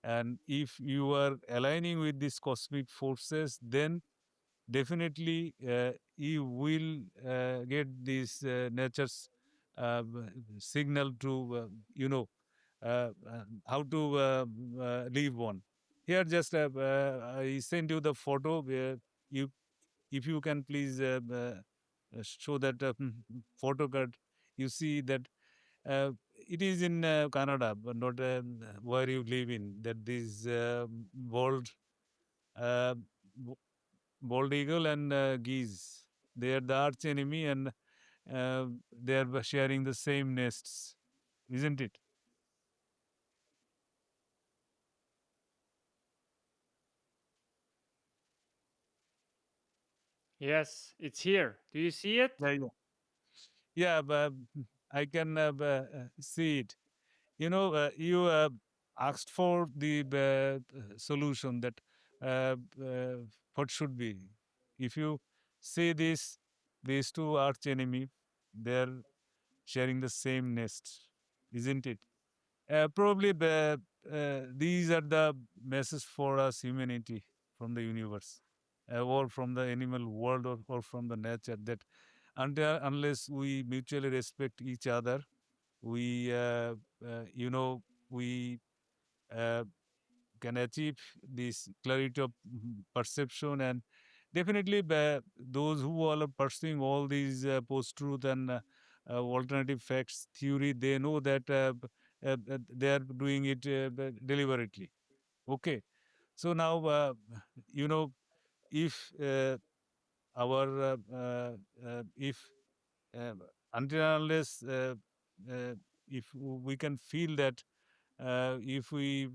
and if you are aligning with these cosmic forces, then definitely you will get this nature's signal to how to live on. Here, just I send you the photo where you, if you can please show that photo card. You see that uh, it is in Canada, but not where you live in. That this bald, uh, b- bald eagle and geese. They are the arch enemy, and they are sharing the same nests, isn't it? Yes, it's here. Do you see it? Yeah, yeah, yeah. But I can see it. You asked for the solution that what should be. If you say this, these two arch enemy, they're sharing the same nest, isn't it? Probably these are the message for us humanity from the universe, or from the animal world, or from the nature, that until unless we mutually respect each other, we we uh, can achieve this clarity of perception. And definitely those who are pursuing all these post-truth and alternative facts theory, they know that they are doing it deliberately. Okay, so now you know if our if uh, until and unless if we can feel that if we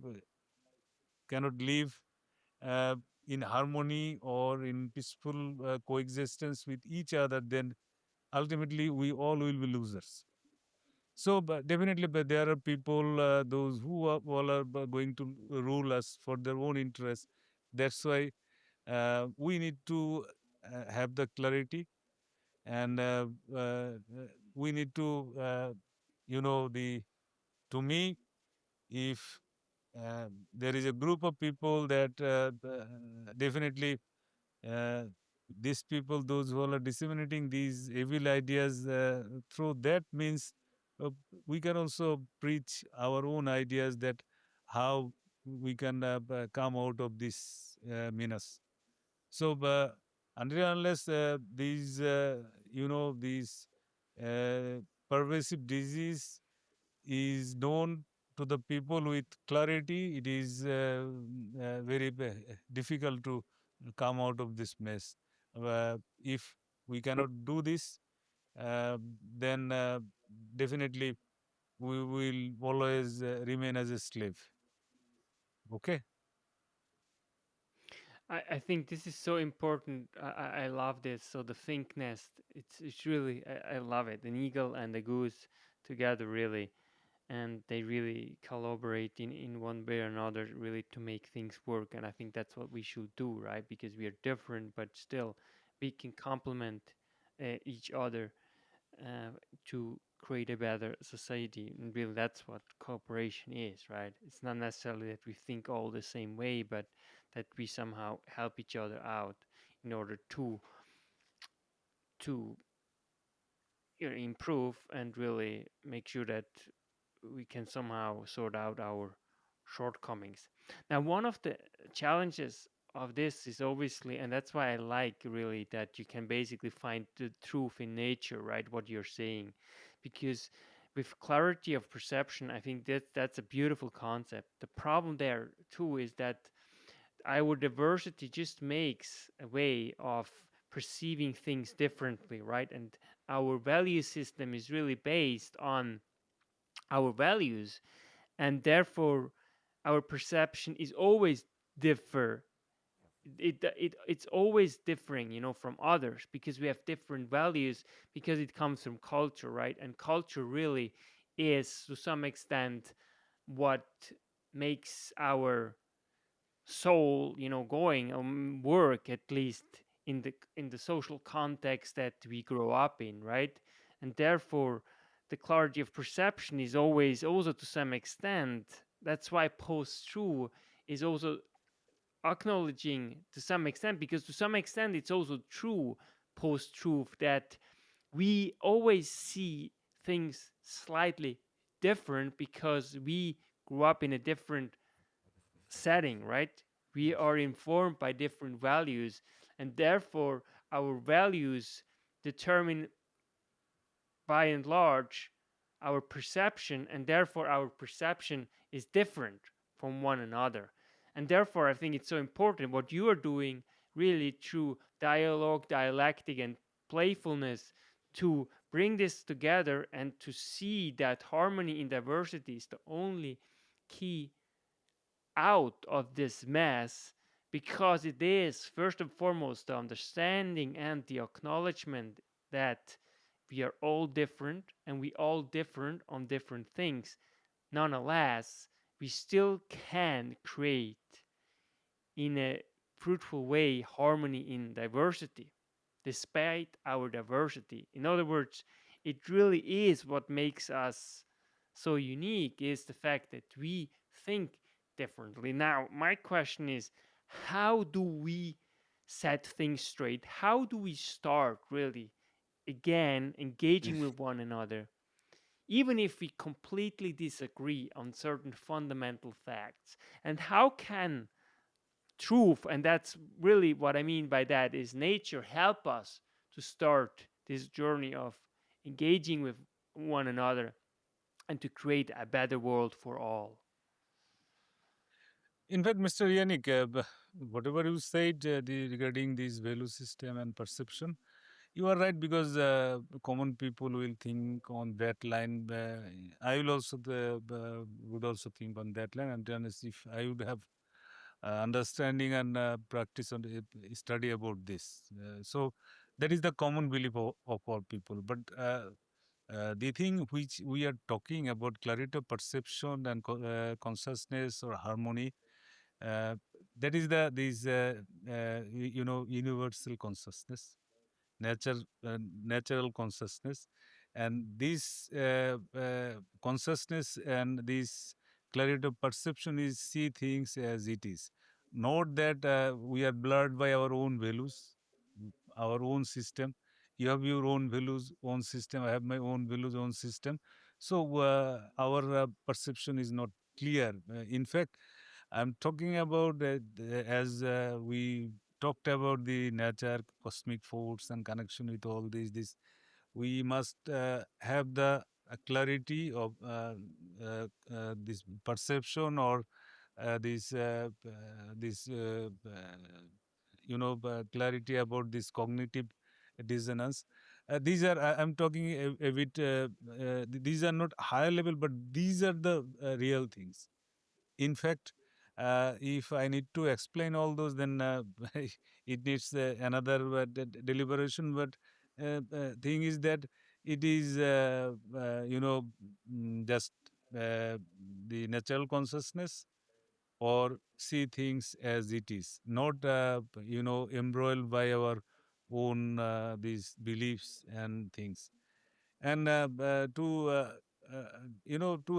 cannot live uh, in harmony or in peaceful coexistence with each other, then ultimately we all will be losers. So, but definitely, but there are people, those who are, all are going to rule us for their own interests. That's why we need to have the clarity, and we need to, the to me, if there is a group of people that definitely uh, these people, those who are disseminating these evil ideas through that means, uh, we can also preach our own ideas that how we can come out of this menace. So, until unless these uh, pervasive disease is known to the people with clarity, it is very difficult to come out of this mess. If we cannot do this, uh, then definitely we will always remain as a slave. Okay? I think this is so important. I love this. So the think nest, it's really I love it. An eagle and a goose together really, and they really collaborate in one way or another really to make things work. And I think that's what we should do, right? Because we are different, but still we can complement each other uh, to create a better society. And really, that's what cooperation is, right? It's not necessarily that we think all the same way, but that we somehow help each other out in order to improve and really make sure that we can somehow sort out our shortcomings. Now, one of the challenges of this is obviously, and that's why I like really that you can basically find the truth in nature, right? What you're saying, because with clarity of perception, I think that's a beautiful concept. The problem there too is that our diversity just makes a way of perceiving things differently, right? And our value system is really based on our values, and therefore our perception is always differ. It's always differing, from others, because we have different values, because it comes from culture, right? And culture really is to some extent what makes our soul, going, work, at least in the social context that we grow up in, right? And therefore the clarity of perception is always also, to some extent, that's why post true is also acknowledging to some extent, because to some extent it's also true, post truth, that we always see things slightly different because we grew up in a different setting, right? We are informed by different values, and therefore our values determine, by and large, our perception, and therefore our perception is different from one another. And therefore I think it's so important what you are doing, really, through dialogue, dialectic, and playfulness, to bring this together and to see that harmony in diversity is the only key out of this mess, because it is first and foremost the understanding and the acknowledgement that we are all different, and we all different on different things. Nonetheless, we still can create in a fruitful way harmony in diversity, despite our diversity. In other words, it really is what makes us so unique, is the fact that we think differently. Now, my question is, how do we set things straight? How do we start really again engaging with one another, even if we completely disagree on certain fundamental facts? And how can truth, and that's really what I mean by that, is nature help us to start this journey of engaging with one another and to create a better world for all? In fact, Mr. Yannick, whatever you said regarding this value system and perception, you are right, because common people will think on that line. I will also would also think on that line, and then as if I would have understanding and practice on study about this. So that is the common belief of all people. But the thing which we are talking about, clarity of perception and consciousness or harmony, uh, that is the this universal consciousness, nature natural consciousness, and this consciousness and this clarity of perception is see things as it is, not that we are blurred by our own values, our own system. You have your own values, own system. I have my own values, own system. So our perception is not clear. In fact, I'm talking about as we talked about the nature, cosmic force, and connection with all these. This we must have the clarity of this perception, or this clarity about this cognitive dissonance. These are I'm talking a bit. These are not higher level, but these are the real things. In fact, if I need to explain all those, then it needs another deliberation. But thing is that it is, just the natural consciousness, or see things as it is, not embroiled by our own these beliefs and things. And uh, to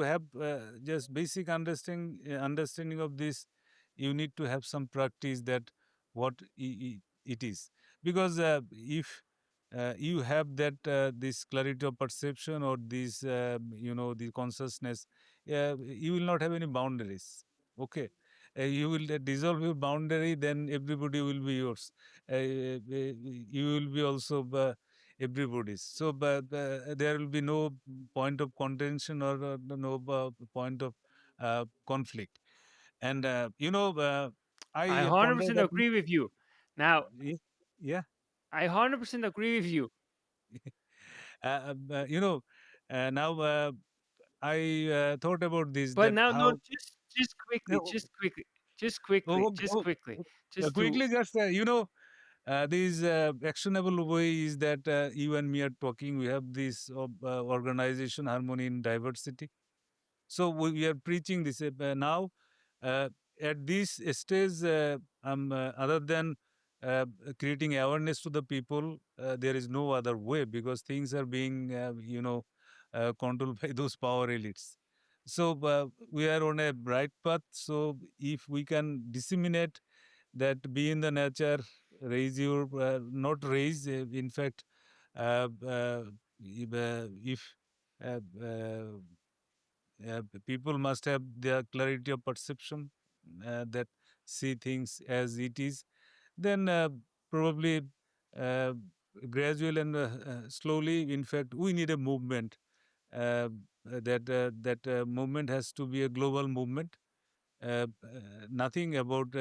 have just basic understanding of this, you need to have some practice that what it is, because if you have that this clarity of perception, or this the consciousness, you will not have any boundaries. Okay. You will dissolve your boundary, then everybody will be yours. You will be also everybody's. So, but there will be no point of contention or no point of conflict. And I I ponder 100% that. agree with you. Now, Yeah. I 100% agree with you. You know, now I thought about this, But that now, no, how. just quickly, No, just oh, quickly, just to. quickly, just these actionable ways that you and me are talking. We have this organization, Harmony in Diversity. So we are preaching this now. Uh, at this stage, other than uh, creating awareness to the people, there is no other way, because things are being, controlled by those power elites. So we are on a bright path. So if we can disseminate that, be in the nature, raise your, not raise, in fact, if uh, uh, people must have their clarity of perception, that see things as it is, then probably uh, gradual and slowly, in fact, we need a movement. That movement has to be a global movement. Nothing about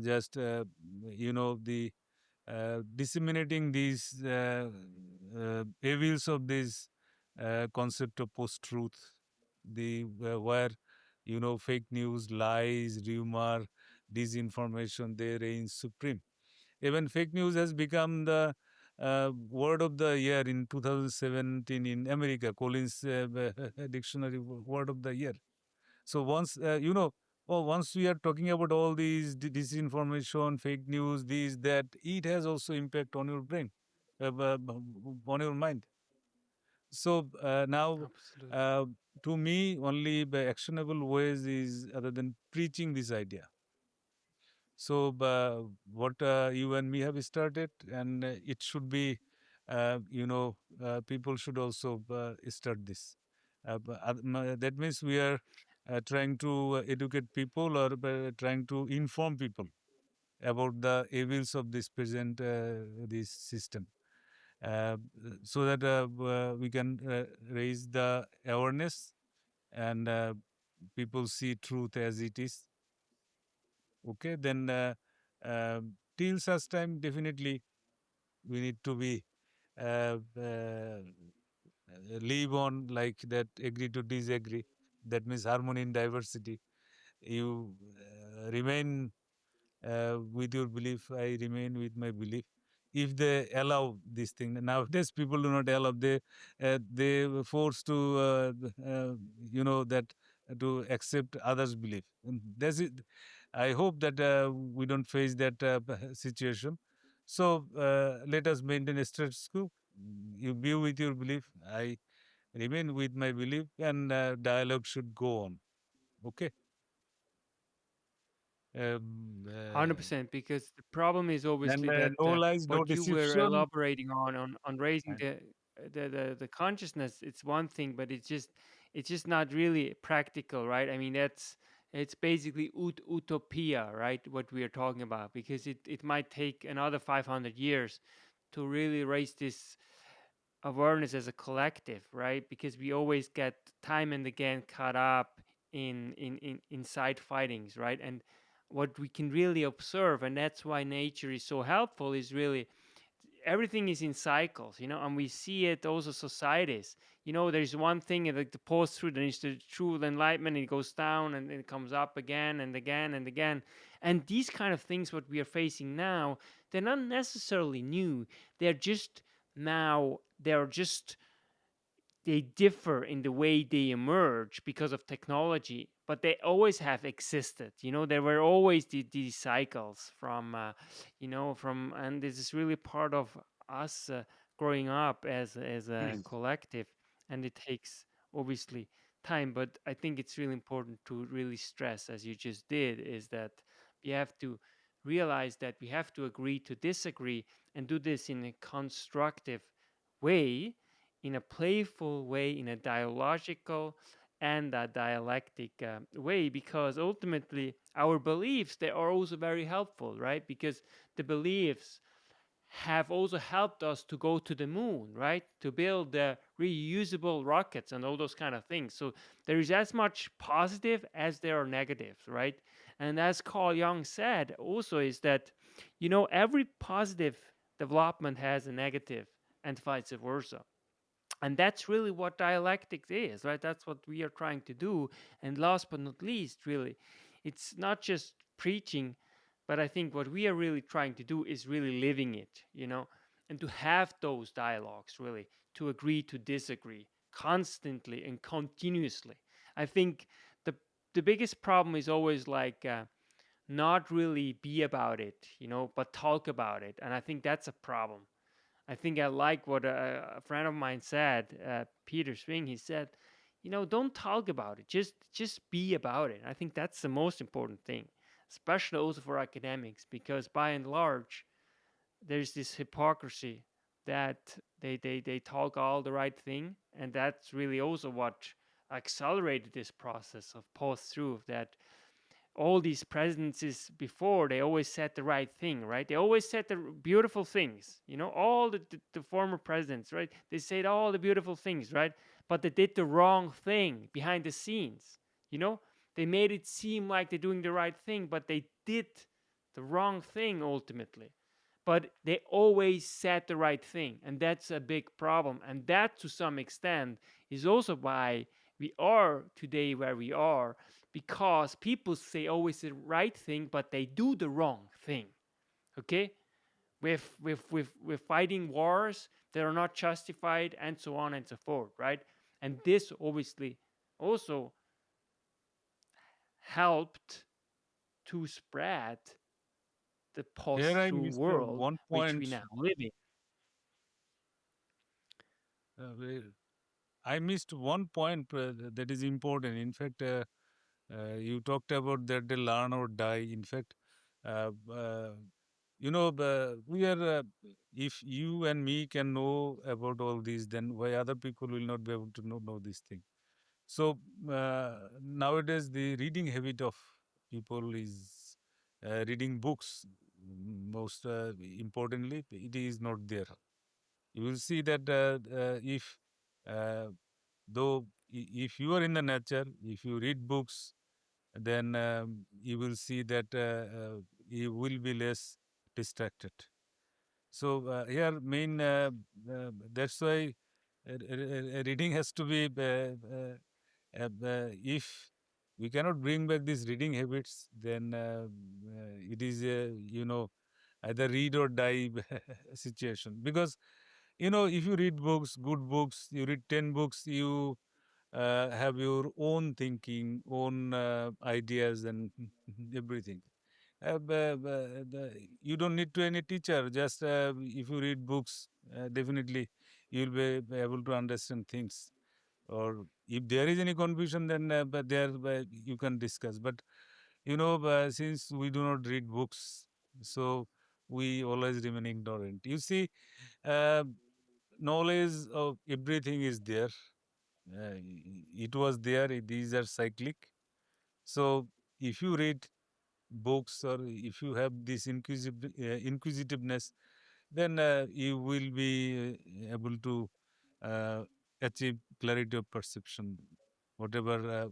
just the disseminating these evils of this concept of post-truth, the where fake news, lies, rumor, disinformation, they reign supreme. Even fake news has become the word of the year in 2017 in America, Collins dictionary word of the year. So once once we are talking about all these disinformation, fake news, these that, it has also impact on your brain, on your mind. So now, Absolutely. uh, to me, only the actionable ways is other than preaching this idea. So what you and me have started, and it should be, people should also start this. That means we are trying to educate people, or trying to inform people about the evils of this present this system, uh, so that we can raise the awareness, and people see truth as it is. Okay, then till such time, definitely we need to be live on like that, agree to disagree. That means harmony in diversity. You remain with your belief, I remain with my belief. If they allow this thing, nowadays people do not allow. They were forced to that to accept others' belief. And that's it. I hope that we don't face that situation. So let us maintain a status quo. You be with your belief. I remain with my belief, and dialogue should go on. Okay. Uh, 100%, because the problem is and obviously that no lies, no what you were deception. elaborating on raising And the consciousness, it's one thing, but it's just not really practical, right? I mean, it's basically utopia, right? What we are talking about, because it might take another 500 years to really raise this awareness as a collective, right? Because we always get time and again caught up in side fightings, right? And what we can really observe, and that's why nature is so helpful, is really everything is in cycles, and we see it also societies. There's one thing like the post truth, and it's the true enlightenment, it goes down and it comes up again and again and again. And these kind of things, what we are facing now, they're not necessarily new. They're just now, they're just they differ in the way they emerge because of technology, but they always have existed. There were always these cycles from, and this is really part of us growing up as a collective, and it takes obviously time. But I think it's really important to really stress, as you just did, is that we have to realize that we have to agree to disagree and do this in a constructive way, in a playful way, in a dialogical and a dialectic way, because ultimately our beliefs, they are also very helpful, right? Because the beliefs have also helped us to go to the moon, right? To build the reusable rockets and all those kind of things. So there is as much positive as there are negatives, right? And as Carl Jung said, also is that, every positive development has a negative and vice versa. And that's really what dialectics is, right? That's what we are trying to do. And last but not least, really, it's not just preaching, but I think what we are really trying to do is really living it, and to have those dialogues, really, to agree to disagree constantly and continuously. I think the the biggest problem is always like, not really be about it, but talk about it. And I think that's a problem. I think I like what a friend of mine said, Peter Swing. He said, don't talk about it, just be about it. I think that's the most important thing, especially also for academics, because by and large, there's this hypocrisy that they talk all the right thing, and that's really also what accelerated this process of post truth. That all these presidencies before, they always said the right thing, right? They always said the beautiful things, all the former presidents, right? They said all the beautiful things, right? But they did the wrong thing behind the scenes, you know they made it seem like they're doing the right thing, but they did the wrong thing ultimately. But they always said the right thing, and that's a big problem. And that, to some extent, is also why we are today where we are, because people say always the right thing, but they do the wrong thing. Okay, with fighting wars that are not justified, and so on and so forth, right? And this obviously also helped to spread the Here I post-truth missed world one which we point. now live in. Where I missed one point that is important. In fact, you talked about that they learn or die. In fact, uh, uh, we are. If you and me can know about all these, then why other people will not be able to know this thing? So nowadays, the reading habit of people is reading books. Most importantly, it is not there. You will see that if uh, though if you are in the nature, if you read books, then you will see that you will be less distracted. So here main that's why reading has to be if we cannot bring back these reading habits, then it is either read or die situation. Because if you read books, good books, you read 10 books, you have your own thinking, own ideas, and everything. You don't need to any teacher. Just if you read books, definitely you'll be able to understand things. Or if there is any confusion, then but there you can discuss. But since we do not read books, so we always remain ignorant. You see, uh, knowledge of everything is there. It was there. These are cyclic. So if you read books or if you have this inquisitiveness, then you will be able to uh, achieve clarity of perception, whatever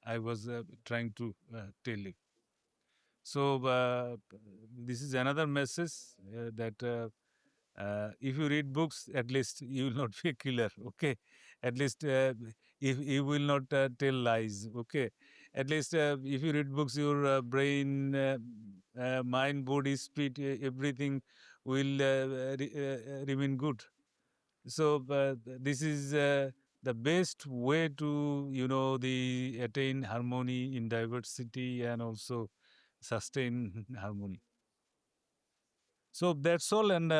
I was trying to tell you. So this is another message that if you read books, at least you will not be a killer. Okay, at least if you will not tell lies. Okay, at least if you read books, your brain, mind, body, spirit, everything will remain good. So this is the best way to the attain harmony in diversity and also sustain harmony. So that's all. And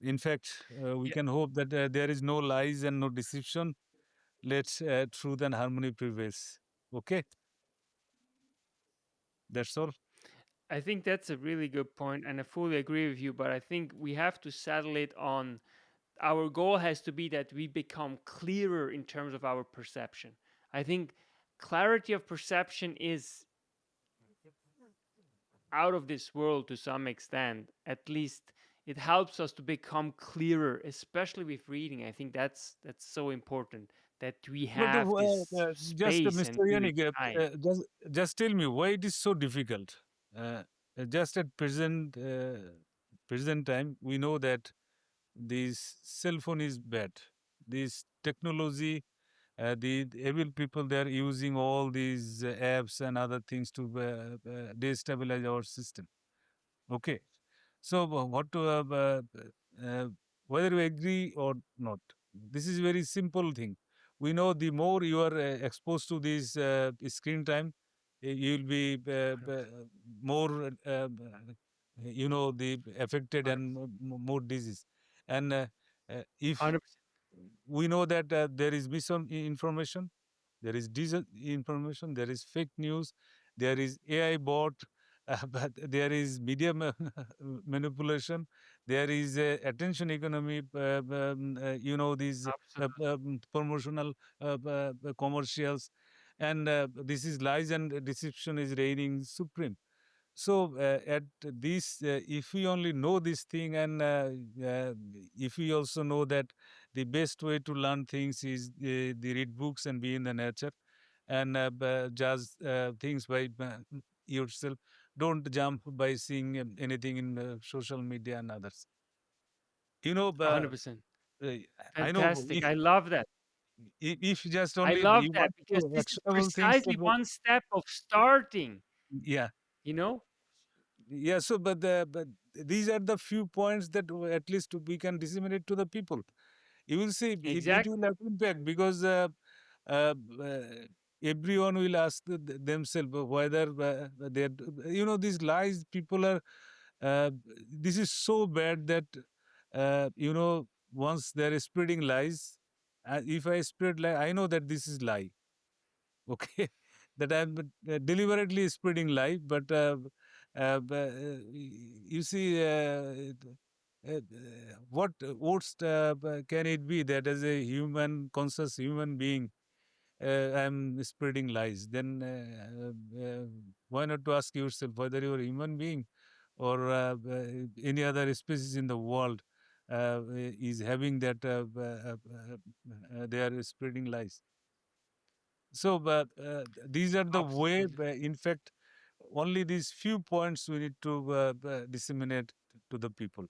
in fact, we Yeah, can hope that there is no lies and no deception. Let truth and harmony prevails. Okay, that's all. I think that's a really good point, and I fully agree with you. But I think we have to settle it on, our goal has to be that we become clearer in terms of our perception. I think clarity of perception is out of this world to some extent, at least it helps us to become clearer, especially with reading. I think that's so important that we But have this just space and Mr. really Yannick, time. just tell me why it is so difficult. Uh, just at present time, we know that this cell phone is bad. This technology, the evil people, they are using all these apps and other things to destabilize our system. Okay. So, whether you agree or not, this is very simple thing. We know the more you are exposed to this screen time, you will be more, the affected and 100%. more disease. And if 100%. we know that there is misinformation, there is disinformation, there is fake news, there is AI bot, but there is media manipulation, there is attention economy, these Absolutely. promotional commercials, and this is lies and deception is reigning supreme. So at this, if we only know this thing, and if we also know that the best way to learn things is the read books and be in the nature, and judge things by yourself. Don't jump by seeing anything in social media and others. You know, 100%. uh, I know Fantastic. I love that. if just I only love you that want because to this is actionable things, precisely one step of starting, yeah. you know? Yeah, so but these are the few points that at least we can disseminate to the people. You will see it Exactly. will have impact because uh, uh, everyone will ask themselves whether they are, these lies people are. Uh, this is so bad that once they are spreading lies, if I spread lie, I know that this is lie. Okay, that I'm deliberately spreading lie, but you see, what worst can it be that as a human, conscious human being, I'm spreading lies? Then why not to ask yourself whether you're a human being or any other species in the world is having that they are spreading lies. So, but these are the way, Absolutely. in fact, only these few points we need to disseminate to the people.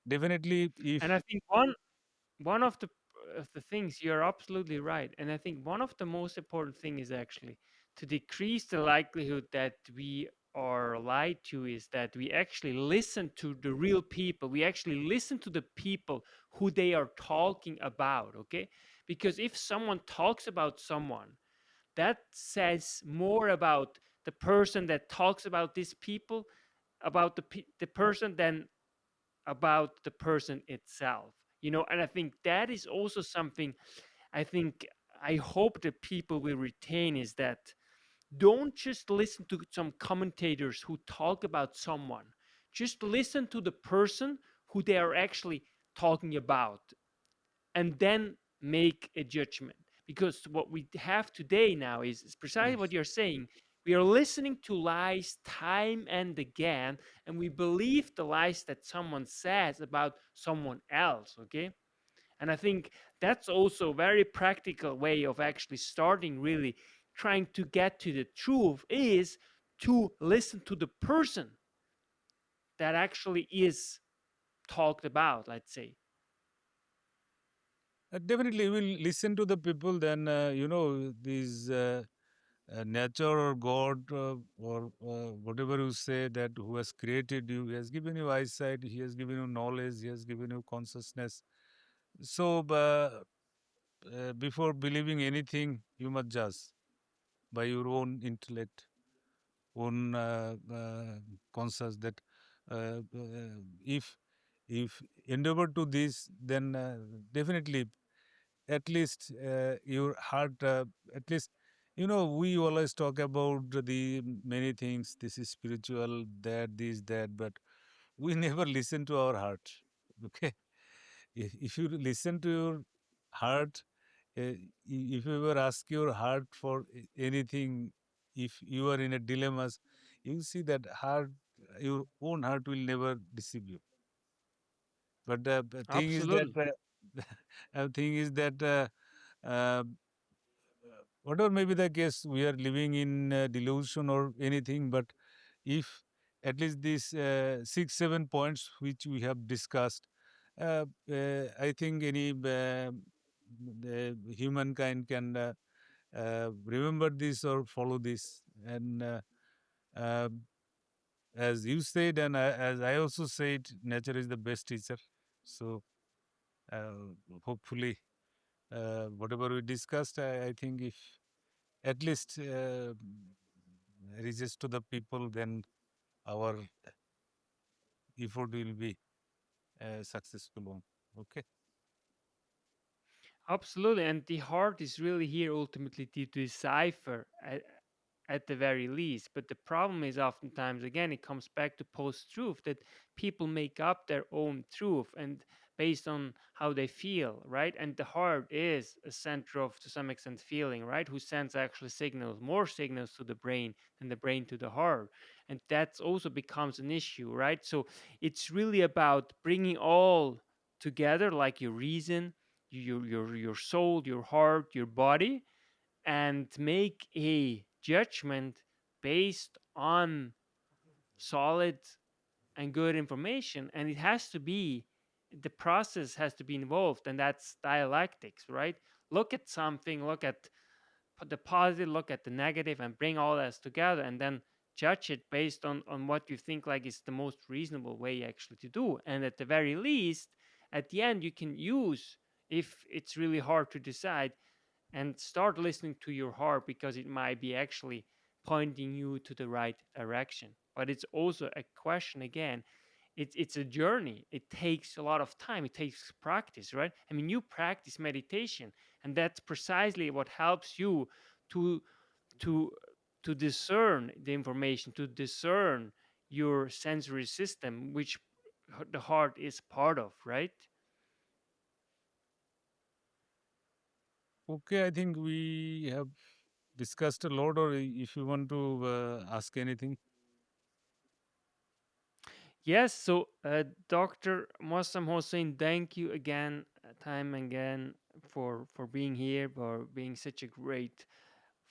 Definitely, And if I think one of the things you're absolutely right. And I think one of the most important thing is actually to decrease the likelihood that we are lied to is that we actually listen to the real people. We actually listen to the people who they are talking about, okay? Because if someone talks about someone, that says more about the person that talks about these people, about the person, than about the person itself. And I think that is also something I think I hope that people will retain is that don't just listen to some commentators who talk about someone. Just listen to the person who they are actually talking about, and then make a judgment. Because what we have today now is precisely what you're saying. We are listening to lies time and again, and we believe the lies that someone says about someone else, okay? And I think that's also a very practical way of actually starting really trying to get to the truth is to listen to the person that actually is talked about, let's say. definitely will listen to the people, then these nature or God or whatever you say, that who has created you, he has given you eyesight, he has given you knowledge, he has given you consciousness. So before believing anything, you must judge by your own intellect, own conscious, that if endeavor to this, then definitely at least your heart, at least, we always talk about the many things, this is spiritual, that this that, but we never listen to our heart. Okay, if you listen to your heart, if you ever ask your heart for anything, if you are in a dilemma, you see that heart, your own heart will never deceive you. But the thing is that Absolutely. thing is that uh, whatever may be the case, we are living in delusion or anything. But if at least these 6, 7 points which we have discussed, I think any the humankind can remember this or follow this. And uh, as you said, and as I also said, nature is the best teacher. So hopefully, whatever we discussed, I think if at least reaches to the people, then our effort will be a successful one. Okay. Absolutely. And the heart is really here ultimately to decipher at the very least. But the problem is oftentimes, again, it comes back to post truth that people make up their own truth and based on how they feel, right? And the heart is a center of, to some extent, feeling, right? Who sends actually signals, more signals to the brain than the brain to the heart. And that also becomes an issue, right? So it's really about bringing all together, like your reason, your soul, your heart, your body, and make a judgment based on solid and good information. And it has to be, the process has to be involved, and that's dialectics, right? Look at something, look at the positive, look at the negative, and bring all that together, and then judge it based on what you think like is the most reasonable way actually to do. And at the very least, at the end, you can use, if it's really hard to decide, and start listening to your heart because it might be actually pointing you to the right direction. But it's also a question again. It's a journey. It takes a lot of time. It takes practice, right? I mean, you practice meditation, and that's precisely what helps you to to to discern the information, to discern your sensory system, which the heart is part of, right? Okay. I think we have discussed a lot, or if you want to ask anything. Yes, so Dr. Moazzem Hossain, thank you again, time again, for being here, for being such a great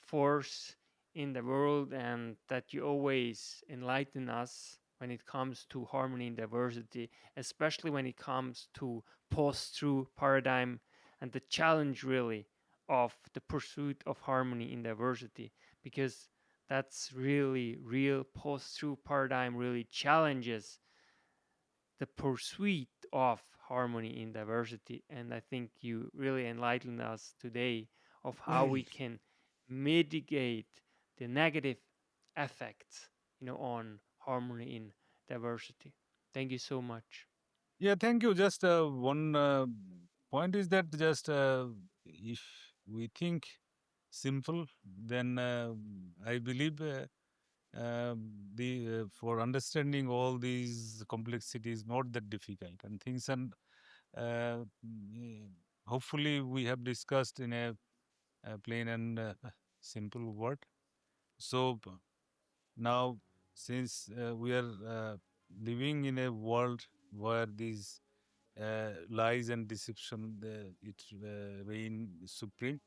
force in the world, and that you always enlighten us when it comes to harmony and diversity, especially when it comes to post-truth paradigm and the challenge really of the pursuit of harmony in diversity, because that's really real. Post-truth paradigm really challenges the pursuit of harmony in diversity. And I think you really enlightened us today of how we can mitigate the negative effects, on harmony in diversity. Thank you so much. Yeah, thank you. Just one point is that just if we think simple, then I believe the for understanding all these complexities not that difficult and things and hopefully we have discussed in a plain and simple word. So now, since we are living in a world where these lies and deception it reign supreme.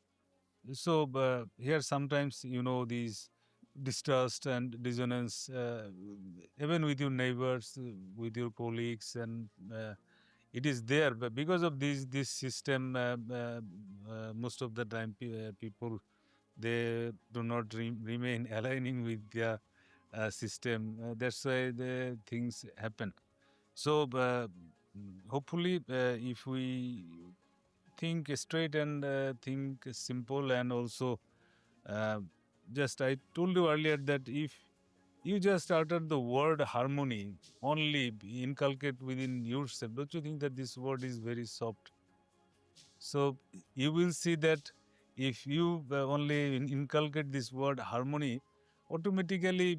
So here sometimes these distrust and dissonance, even with your neighbors, with your colleagues, and it is there. But because of this system, most of the time people they do not remain aligning with their system. That's why the things happen. So hopefully, if we think straight and think simple, and also uh, just I told you earlier that if you just uttered the word harmony, only inculcate within yourself, don't you think that this word is very soft? So you will see that if you only inculcate this word harmony, automatically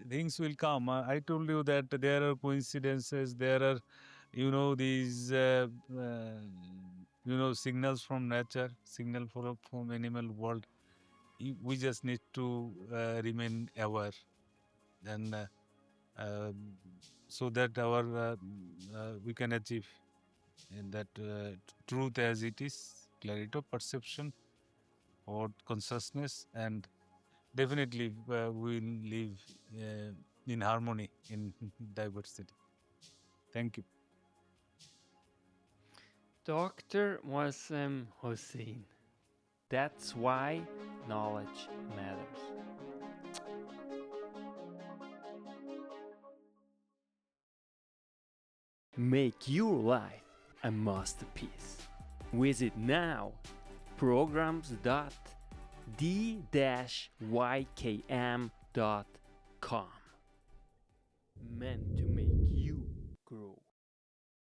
things will come. I told you that there are coincidences, there are, these, signals from nature, signal from animal world. We just need to remain aware and. Um so that our we can achieve in that truth as it is, clarity of perception or consciousness, and definitely we'll live in harmony in diversity. Thank you. Dr. Moazzem Hossain. That's why knowledge matters. Make your life a masterpiece. Visit now programs.d-ykm.com. Meant to